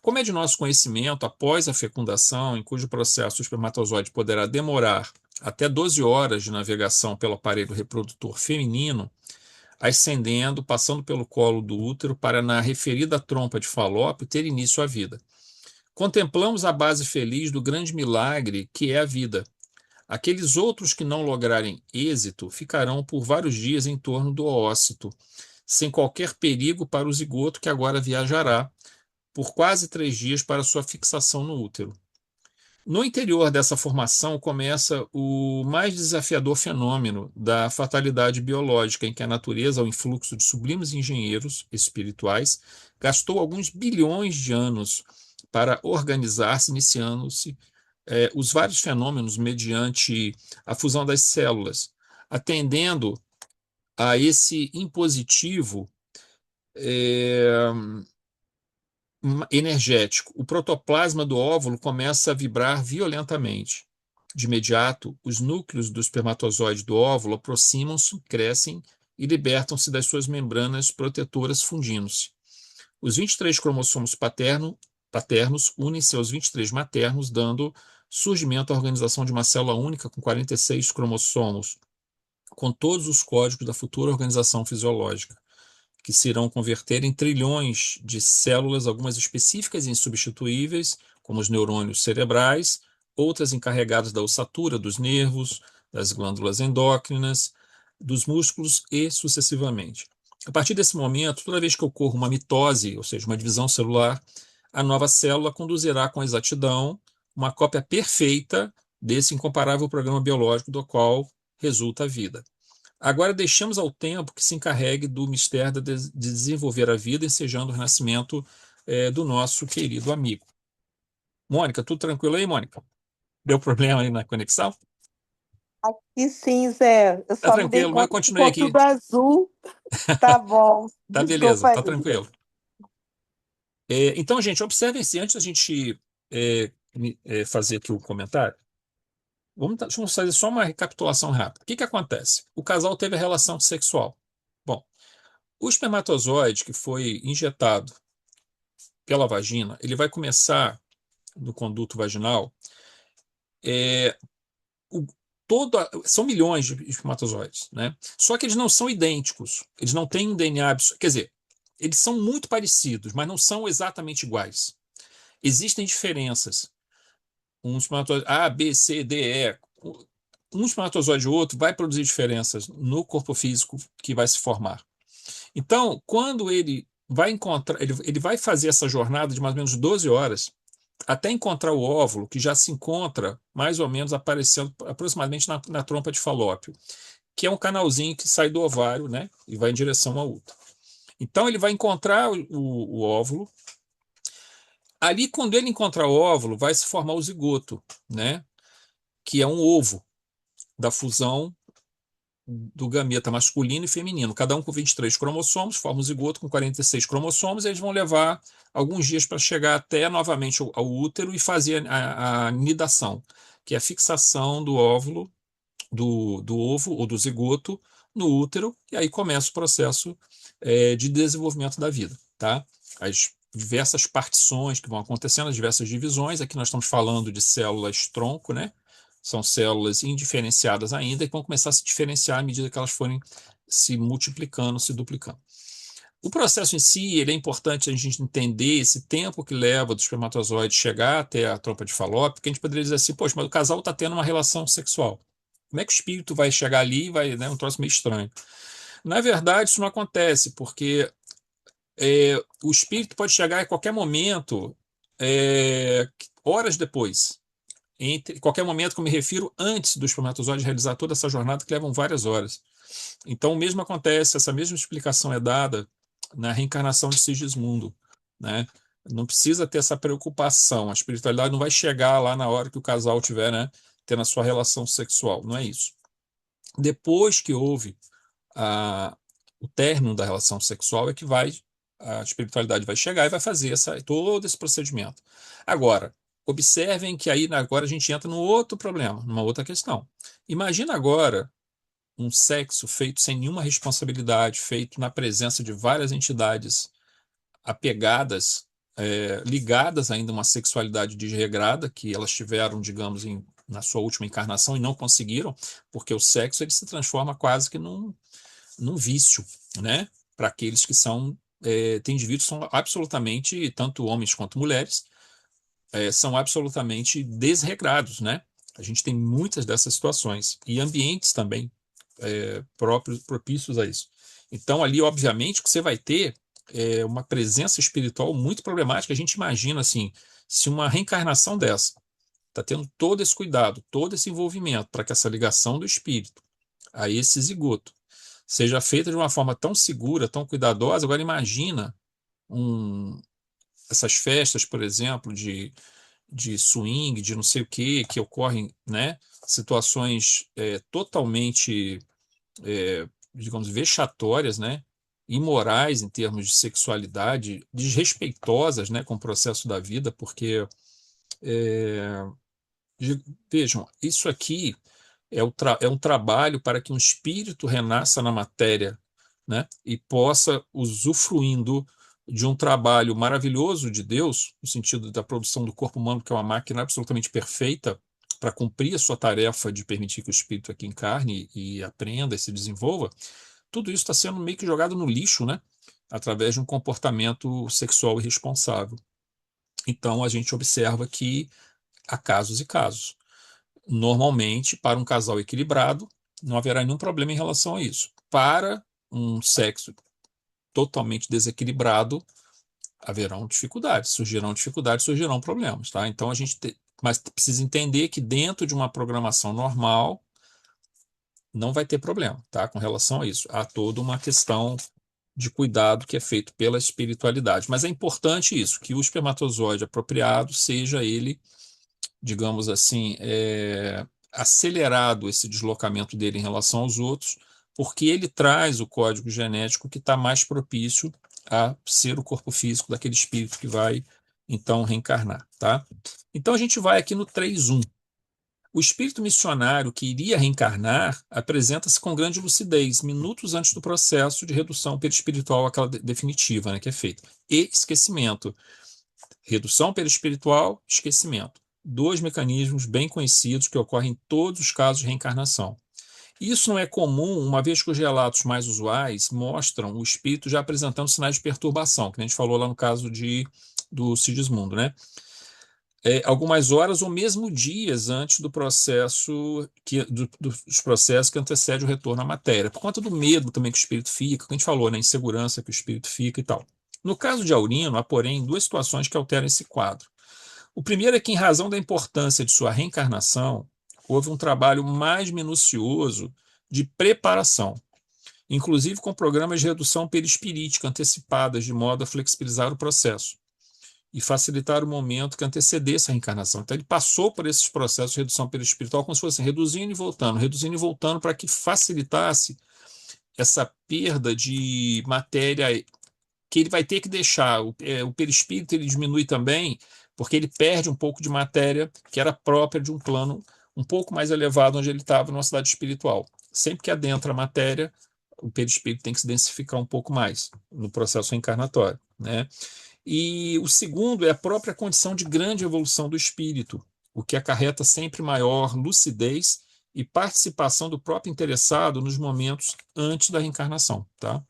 Como é de nosso conhecimento, após a fecundação, em cujo processo o espermatozoide poderá demorar até 12 horas de navegação pelo aparelho reprodutor feminino, ascendendo, passando pelo colo do útero para, na referida trompa de Falópio, ter início à vida. Contemplamos a base feliz do grande milagre que é a vida. Aqueles outros que não lograrem êxito ficarão por vários dias em torno do ócito, sem qualquer perigo para o zigoto que agora viajará por quase 3 dias para sua fixação no útero. No interior dessa formação começa o mais desafiador fenômeno da fatalidade biológica, em que a natureza, ao influxo de sublimes engenheiros espirituais, gastou alguns bilhões de anos para organizar-se, iniciando-se os vários fenômenos mediante a fusão das células, atendendo a esse impositivo energético. O protoplasma do óvulo começa a vibrar violentamente. De imediato, os núcleos do espermatozoide do óvulo aproximam-se, crescem e libertam-se das suas membranas protetoras, fundindo-se. Os 23 cromossomos paternos unem-se aos 23 maternos, dando surgimento à organização de uma célula única com 46 cromossomos, com todos os códigos da futura organização fisiológica, que se irão converter em trilhões de células, algumas específicas e insubstituíveis, como os neurônios cerebrais, outras encarregadas da ossatura dos nervos, das glândulas endócrinas, dos músculos e sucessivamente. A partir desse momento, toda vez que ocorra uma mitose, ou seja, uma divisão celular, a nova célula conduzirá com exatidão uma cópia perfeita desse incomparável programa biológico do qual resulta a vida. Agora deixamos ao tempo que se encarregue do mistério de desenvolver a vida, ensejando o renascimento do nosso querido amigo. Mônica, tudo tranquilo aí, Mônica? Deu problema aí na conexão? E sim, Zé, eu Tá só me dei tranquilo, mas conta que continue ficou aqui. tudo azul. Tá bom, Tá beleza, desculpa tá aí. tranquilo. Então, gente, observem-se, antes da gente fazer aqui o comentário. Vamos fazer só uma recapitulação rápida. O que que acontece? O casal teve a relação sexual. Bom, o espermatozoide que foi injetado pela vagina, ele vai começar no conduto vaginal. é, o- São milhões de espermatozoides, né? Só que eles não são idênticos. Eles não têm um DNA. Quer dizer, eles são muito parecidos, mas não são exatamente iguais. Existem diferenças. Um espermatozoide A, B, C, D, E. Um espermatozoide e outro vai produzir diferenças no corpo físico que vai se formar. Então, quando ele vai encontrar, ele vai fazer essa jornada de mais ou menos 12 horas até encontrar o óvulo, que já se encontra mais ou menos aparecendo aproximadamente na trompa de Falópio, que é um canalzinho que sai do ovário, né, e vai em direção ao útero. Então, ele vai encontrar o óvulo. Ali, quando ele encontrar o óvulo, vai se formar o zigoto, né, que é um ovo da fusão do gameta masculino e feminino, cada um com 23 cromossomos, forma um zigoto com 46 cromossomos, e eles vão levar alguns dias para chegar até novamente ao útero e fazer a nidação, que é a fixação do óvulo, do ovo ou do zigoto no útero, e aí começa o processo de desenvolvimento da vida, tá? As diversas partições que vão acontecendo, as diversas divisões, aqui nós estamos falando de células tronco, né? São células indiferenciadas ainda e vão começar a se diferenciar à medida que elas forem se multiplicando, se duplicando. O processo em si, ele é importante a gente entender esse tempo que leva do espermatozoide chegar até a trompa de Falópio, porque a gente poderia dizer assim, poxa, mas o casal está tendo uma relação sexual. Como é que o espírito vai chegar ali e vai, né, um troço meio estranho? Na verdade, isso não acontece, porque o espírito pode chegar a qualquer momento, horas depois. Entre qualquer momento que eu me refiro antes do espermatozoide realizar toda essa jornada, que levam várias horas. Então, o mesmo acontece, essa mesma explicação é dada na reencarnação de Sigismundo, né? Não precisa ter essa preocupação, a espiritualidade não vai chegar lá na hora que o casal tiver, né, tendo a sua relação sexual, não é isso. Depois que houve a, o término da relação sexual é que a espiritualidade vai chegar e vai fazer todo esse procedimento. Agora, observem que aí agora a gente entra num outro problema, numa outra questão. Imagina agora um sexo feito sem nenhuma responsabilidade, feito na presença de várias entidades apegadas, ligadas ainda a uma sexualidade desregrada que elas tiveram, digamos, na sua última encarnação e não conseguiram, porque o sexo ele se transforma quase que num vício, né? Para aqueles que tem indivíduos que são absolutamente, tanto homens quanto mulheres, são absolutamente desregrados, né? A gente tem muitas dessas situações e ambientes também próprios, propícios a isso. Então, ali, obviamente, que você vai ter uma presença espiritual muito problemática. A gente imagina, assim, se uma reencarnação dessa está tendo todo esse cuidado, todo esse envolvimento para que essa ligação do espírito a esse zigoto seja feita de uma forma tão segura, tão cuidadosa. Agora, imagina essas festas, por exemplo, de swing, de não sei o que ocorrem, né? Situações totalmente, digamos, vexatórias, né? Imorais em termos de sexualidade, desrespeitosas, né, com o processo da vida, porque é, vejam, isso aqui é um trabalho para que um espírito renasça na matéria, né, e possa, usufruindo de um trabalho maravilhoso de Deus, no sentido da produção do corpo humano, que é uma máquina absolutamente perfeita para cumprir a sua tarefa de permitir que o espírito aqui encarne e aprenda e se desenvolva. Tudo isso está sendo meio que jogado no lixo, né, através de um comportamento sexual irresponsável. Então, a gente observa que há casos e casos. Normalmente, para um casal equilibrado, não haverá nenhum problema em relação a isso. Para um sexo totalmente desequilibrado, haverão dificuldades, surgirão problemas, tá? Então mas precisa entender que dentro de uma programação normal não vai ter problema, tá? Com relação a isso, há toda uma questão de cuidado que é feito pela espiritualidade. Mas é importante isso, que o espermatozoide apropriado seja ele, digamos assim, acelerado esse deslocamento dele em relação aos outros, porque ele traz o código genético que está mais propício a ser o corpo físico daquele espírito que vai então reencarnar, tá? Então a gente vai aqui no 3.1. O espírito missionário que iria reencarnar apresenta-se com grande lucidez, minutos antes do processo de redução perispiritual, aquela definitiva, né, que é feita. E esquecimento. Redução perispiritual, esquecimento. Dois mecanismos bem conhecidos que ocorrem em todos os casos de reencarnação. Isso não é comum, uma vez que os relatos mais usuais mostram o espírito já apresentando sinais de perturbação, que a gente falou lá no caso do Sigismundo, né? Algumas horas ou mesmo dias antes do processo dos processos que antecede o retorno à matéria, por conta do medo também que o espírito fica, que a gente falou, né? Insegurança que o espírito fica e tal. No caso de Aurino, há, porém, duas situações que alteram esse quadro. O primeiro é que, em razão da importância de sua reencarnação, houve um trabalho mais minucioso de preparação, inclusive com programas de redução perispirítica antecipadas, de modo a flexibilizar o processo e facilitar o momento que antecedesse a reencarnação. Então, ele passou por esses processos de redução perispiritual como se fosse reduzindo e voltando para que facilitasse essa perda de matéria que ele vai ter que deixar. O perispírito ele diminui também, porque ele perde um pouco de matéria que era própria de um plano um pouco mais elevado, onde ele estava numa cidade espiritual. Sempre que adentra a matéria, o perispírito tem que se densificar um pouco mais no processo reencarnatório, né? E o segundo é a própria condição de grande evolução do espírito, o que acarreta sempre maior lucidez e participação do próprio interessado nos momentos antes da reencarnação, tá?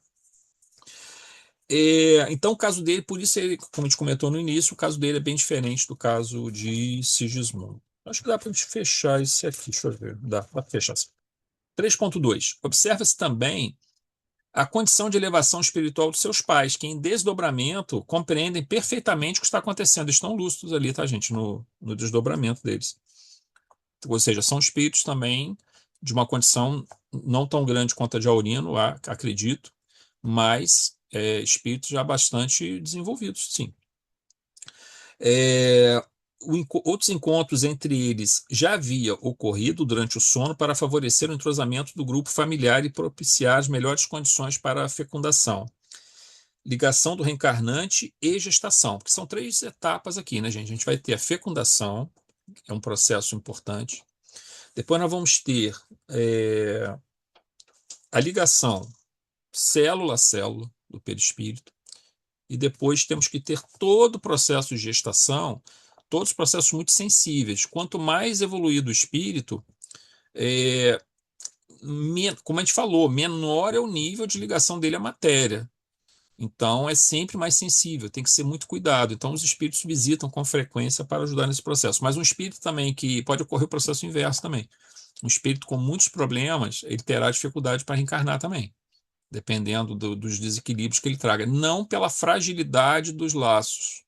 Então, o caso dele, por isso, ele, como a gente comentou no início, o caso dele é bem diferente do caso de Sigismundo. Acho que dá para a gente fechar esse aqui, deixa eu ver. Dá para fechar. 3.2. Observa-se também a condição de elevação espiritual dos seus pais, que em desdobramento compreendem perfeitamente o que está acontecendo. Estão lúcidos ali, tá, gente, no desdobramento deles. Ou seja, são espíritos também de uma condição não tão grande quanto a de Aurino, acredito, mas espíritos já bastante desenvolvidos, sim. Outros encontros entre eles já havia ocorrido durante o sono para favorecer o entrosamento do grupo familiar e propiciar as melhores condições para a fecundação. Ligação do reencarnante e gestação, porque são 3 etapas aqui, né, gente? A gente vai ter a fecundação, é um processo importante. Depois nós vamos ter a ligação célula a célula do perispírito. E depois temos que ter todo o processo de gestação, todos os processos muito sensíveis. Quanto mais evoluído o espírito, como a gente falou, menor é o nível de ligação dele à matéria. Então, é sempre mais sensível, tem que ser muito cuidado. Então, os espíritos visitam com frequência para ajudar nesse processo. Mas um espírito também que pode ocorrer o processo inverso também. Um espírito com muitos problemas, ele terá dificuldade para reencarnar também, dependendo dos desequilíbrios que ele traga. Não pela fragilidade dos laços,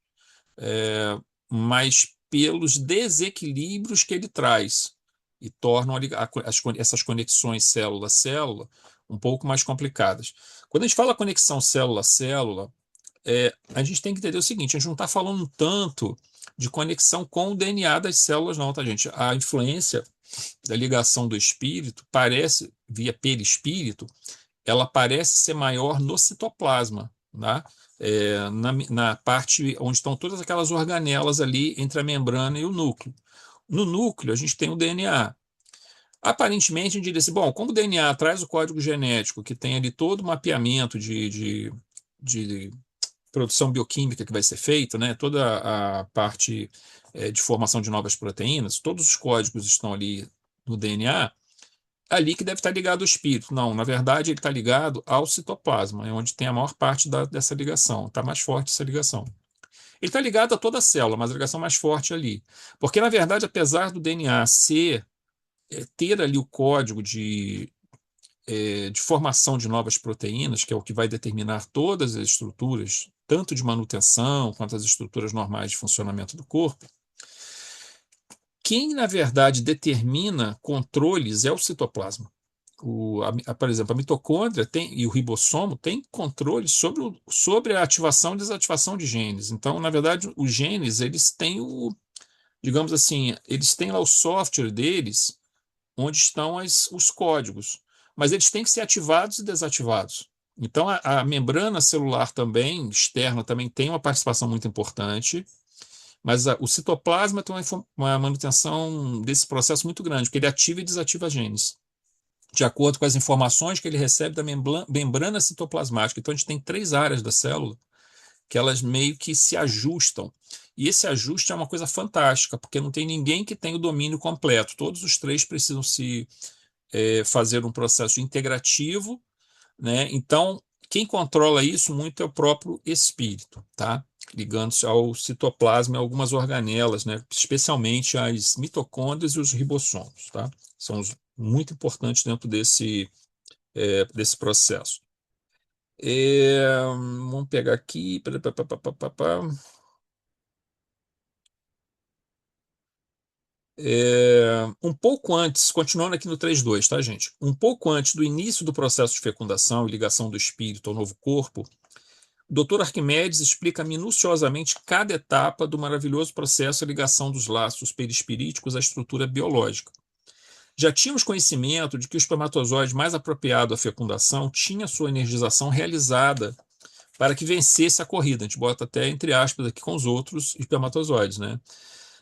mas pelos desequilíbrios que ele traz e tornam essas conexões célula-célula um pouco mais complicadas. Quando a gente fala conexão célula-célula, a gente tem que entender o seguinte: a gente não está falando tanto de conexão com o DNA das células, não, tá, gente? A influência da ligação do espírito parece, via perispírito, ela parece ser maior no citoplasma, né? Na parte onde estão todas aquelas organelas ali entre a membrana e o núcleo. No núcleo, a gente tem o DNA. Aparentemente, a gente diria assim, bom, como o DNA traz o código genético, que tem ali todo o mapeamento de produção bioquímica que vai ser feito, né? Toda a parte de formação de novas proteínas, todos os códigos estão ali no DNA, ali que deve estar ligado ao espírito. Não, na verdade, ele está ligado ao citoplasma, é onde tem a maior parte dessa ligação, está mais forte essa ligação. Ele está ligado a toda a célula, mas a ligação mais forte ali. Porque, na verdade, apesar do DNA ter ali o código de formação de novas proteínas, que é o que vai determinar todas as estruturas, tanto de manutenção quanto as estruturas normais de funcionamento do corpo, quem, na verdade, determina controles é o citoplasma. Por exemplo, a mitocôndria e o ribossomo têm controle sobre a ativação e desativação de genes. Então, na verdade, os genes, eles têm digamos assim, eles têm lá o software deles, onde estão os códigos, mas eles têm que ser ativados e desativados. Então, a membrana celular também, externa, também tem uma participação muito importante, Mas o citoplasma tem uma manutenção desse processo muito grande, porque ele ativa e desativa a gênese, de acordo com as informações que ele recebe da membrana citoplasmática. Então, a gente tem três áreas da célula que elas meio que se ajustam. E esse ajuste é uma coisa fantástica, porque não tem ninguém que tenha o domínio completo. Todos os três precisam se fazer um processo integrativo, né? Então, quem controla isso muito é o próprio espírito, tá? Ligando-se ao citoplasma e algumas organelas, né? Especialmente as mitocôndrias e os ribossomos, tá? São muito importantes dentro desse processo. Vamos pegar aqui. Um pouco antes, continuando aqui no 3.2, tá, gente? Um pouco antes do início do processo de fecundação e ligação do espírito ao novo corpo, o Dr. Arquimedes explica minuciosamente cada etapa do maravilhoso processo de ligação dos laços perispiríticos à estrutura biológica. Já tínhamos conhecimento de que o espermatozoide mais apropriado à fecundação tinha sua energização realizada para que vencesse a corrida. A gente bota até entre aspas aqui com os outros espermatozoides, né?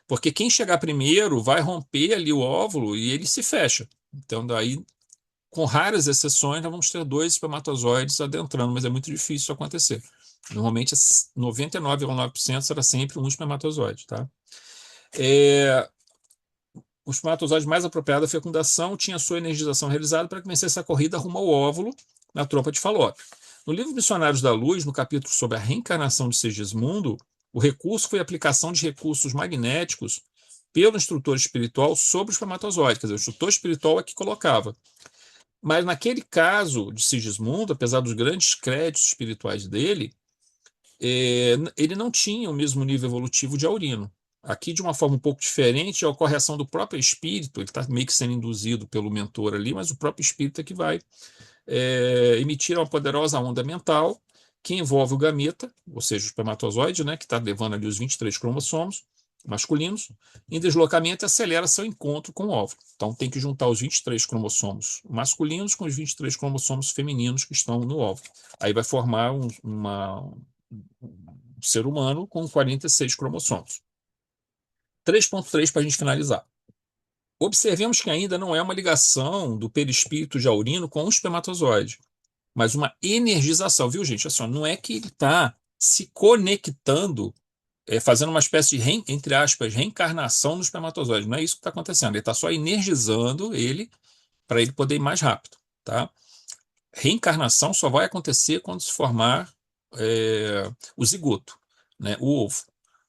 Porque quem chegar primeiro vai romper ali o óvulo e ele se fecha. Então, daí, com raras exceções, nós vamos ter dois espermatozoides adentrando, mas é muito difícil isso acontecer. Normalmente, 99,9% será sempre um espermatozoide, tá? O espermatozoide mais apropriado à fecundação tinha sua energização realizada para que vencesse a corrida rumo ao óvulo na trompa de Falópio. No livro Missionários da Luz, no capítulo sobre a reencarnação de Segismundo, o recurso foi a aplicação de recursos magnéticos pelo instrutor espiritual sobre o espermatozoide. Quer dizer, o instrutor espiritual é que colocava. Mas naquele caso de Sigismundo, apesar dos grandes créditos espirituais dele, ele não tinha o mesmo nível evolutivo de Aurino. Aqui, de uma forma um pouco diferente, é a correção do próprio espírito, ele está meio que sendo induzido pelo mentor ali, mas o próprio espírito é que vai emitir uma poderosa onda mental que envolve o gameta, ou seja, o espermatozoide, né, que está levando ali os 23 cromossomos masculinos, em deslocamento e acelera seu encontro com o óvulo. Então tem que juntar os 23 cromossomos masculinos com os 23 cromossomos femininos que estão no óvulo. Aí vai formar um ser humano com 46 cromossomos. 3.3 para a gente finalizar. Observemos que ainda não é uma ligação do perispírito de Aurino com o espermatozoide, mas uma energização, viu, gente? Assim, não é que ele está se conectando, fazendo uma espécie de, entre aspas, reencarnação no espermatozoide. Não é isso que está acontecendo. Ele está só energizando ele para ele poder ir mais rápido, tá? Reencarnação só vai acontecer quando se formar o zigoto, né? O ovo,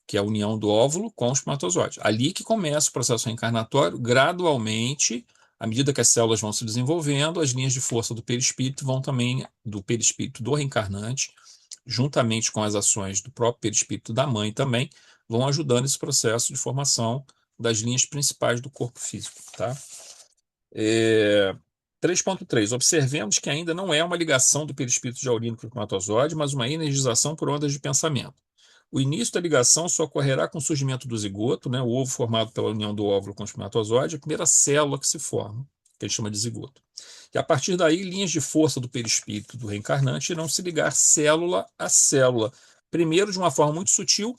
que é a união do óvulo com o espermatozoide. Ali que começa o processo reencarnatório, gradualmente, à medida que as células vão se desenvolvendo, as linhas de força do perispírito vão também, do perispírito do reencarnante, juntamente com as ações do próprio perispírito da mãe também, vão ajudando esse processo de formação das linhas principais do corpo físico, tá? 3.3. Observemos que ainda não é uma ligação do perispírito de Aurino para o espermatozoide, mas uma energização por ondas de pensamento. O início da ligação só ocorrerá com o surgimento do zigoto, né, o ovo formado pela união do óvulo com o espermatozoide, a primeira célula que se forma, que a gente chama de zigoto. E a partir daí, linhas de força do perispírito do reencarnante irão se ligar célula a célula, primeiro de uma forma muito sutil,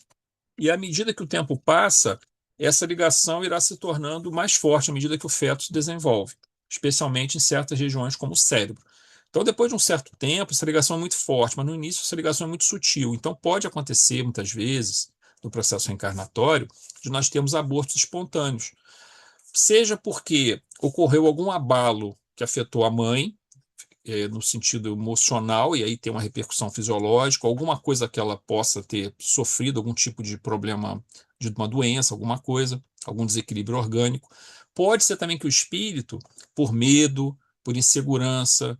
e à medida que o tempo passa, essa ligação irá se tornando mais forte à medida que o feto se desenvolve, especialmente em certas regiões como o cérebro. Então, depois de um certo tempo, essa ligação é muito forte, mas no início essa ligação é muito sutil. Então, pode acontecer, muitas vezes, no processo reencarnatório, de nós termos abortos espontâneos. Seja porque ocorreu algum abalo que afetou a mãe, no sentido emocional, e aí tem uma repercussão fisiológica, alguma coisa que ela possa ter sofrido, algum tipo de problema de uma doença, alguma coisa, algum desequilíbrio orgânico. Pode ser também que o espírito, por medo, por insegurança,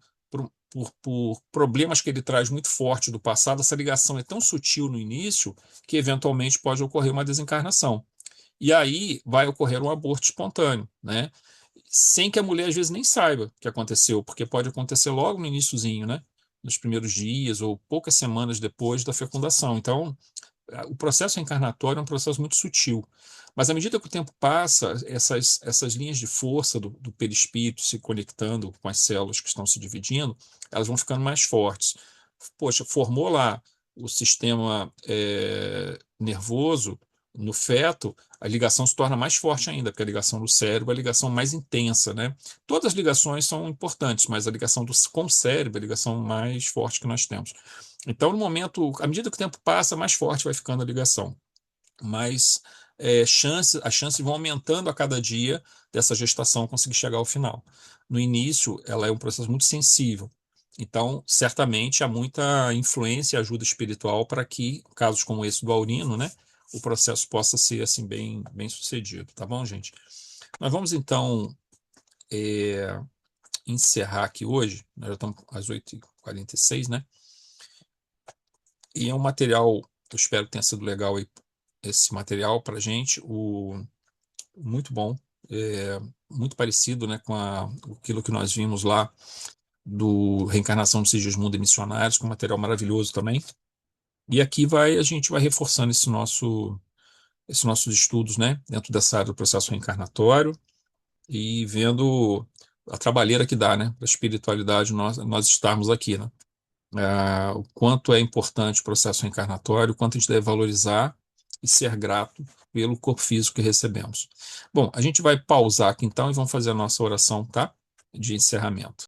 por problemas que ele traz muito forte do passado, essa ligação é tão sutil no início que eventualmente pode ocorrer uma desencarnação. E aí vai ocorrer um aborto espontâneo, né? Sem que a mulher às vezes nem saiba que aconteceu, porque pode acontecer logo no iniciozinho, né? Nos primeiros dias ou poucas semanas depois da fecundação. Então, o processo reencarnatório é um processo muito sutil. Mas à medida que o tempo passa, essas linhas de força do perispírito se conectando com as células que estão se dividindo, elas vão ficando mais fortes. Poxa, formou lá o sistema nervoso, No feto, a ligação se torna mais forte ainda, porque a ligação do cérebro é a ligação mais intensa, né? Todas as ligações são importantes, mas a ligação com o cérebro é a ligação mais forte que nós temos. Então, no momento, à medida que o tempo passa, mais forte vai ficando a ligação. Mas as chances vão aumentando a cada dia dessa gestação conseguir chegar ao final. No início, ela é um processo muito sensível. Então, certamente há muita influência e ajuda espiritual para que, casos como esse do Aurino, né, o processo possa ser assim bem sucedido, tá bom, gente? Nós vamos então encerrar aqui hoje, nós já estamos às 8h46, né? E é um material, eu espero que tenha sido legal aí, esse material para a gente, muito bom, muito parecido, né, com aquilo que nós vimos lá do Reencarnação dos Sigismundo e Missionários, com material maravilhoso também. E aqui a gente vai reforçando esses nossos estudos, né, dentro dessa área do processo reencarnatório e vendo a trabalheira que dá, né, para a espiritualidade nós estarmos aqui, né. O quanto é importante o processo reencarnatório, o quanto a gente deve valorizar e ser grato pelo corpo físico que recebemos. Bom, a gente vai pausar aqui então e vamos fazer a nossa oração, tá? De encerramento.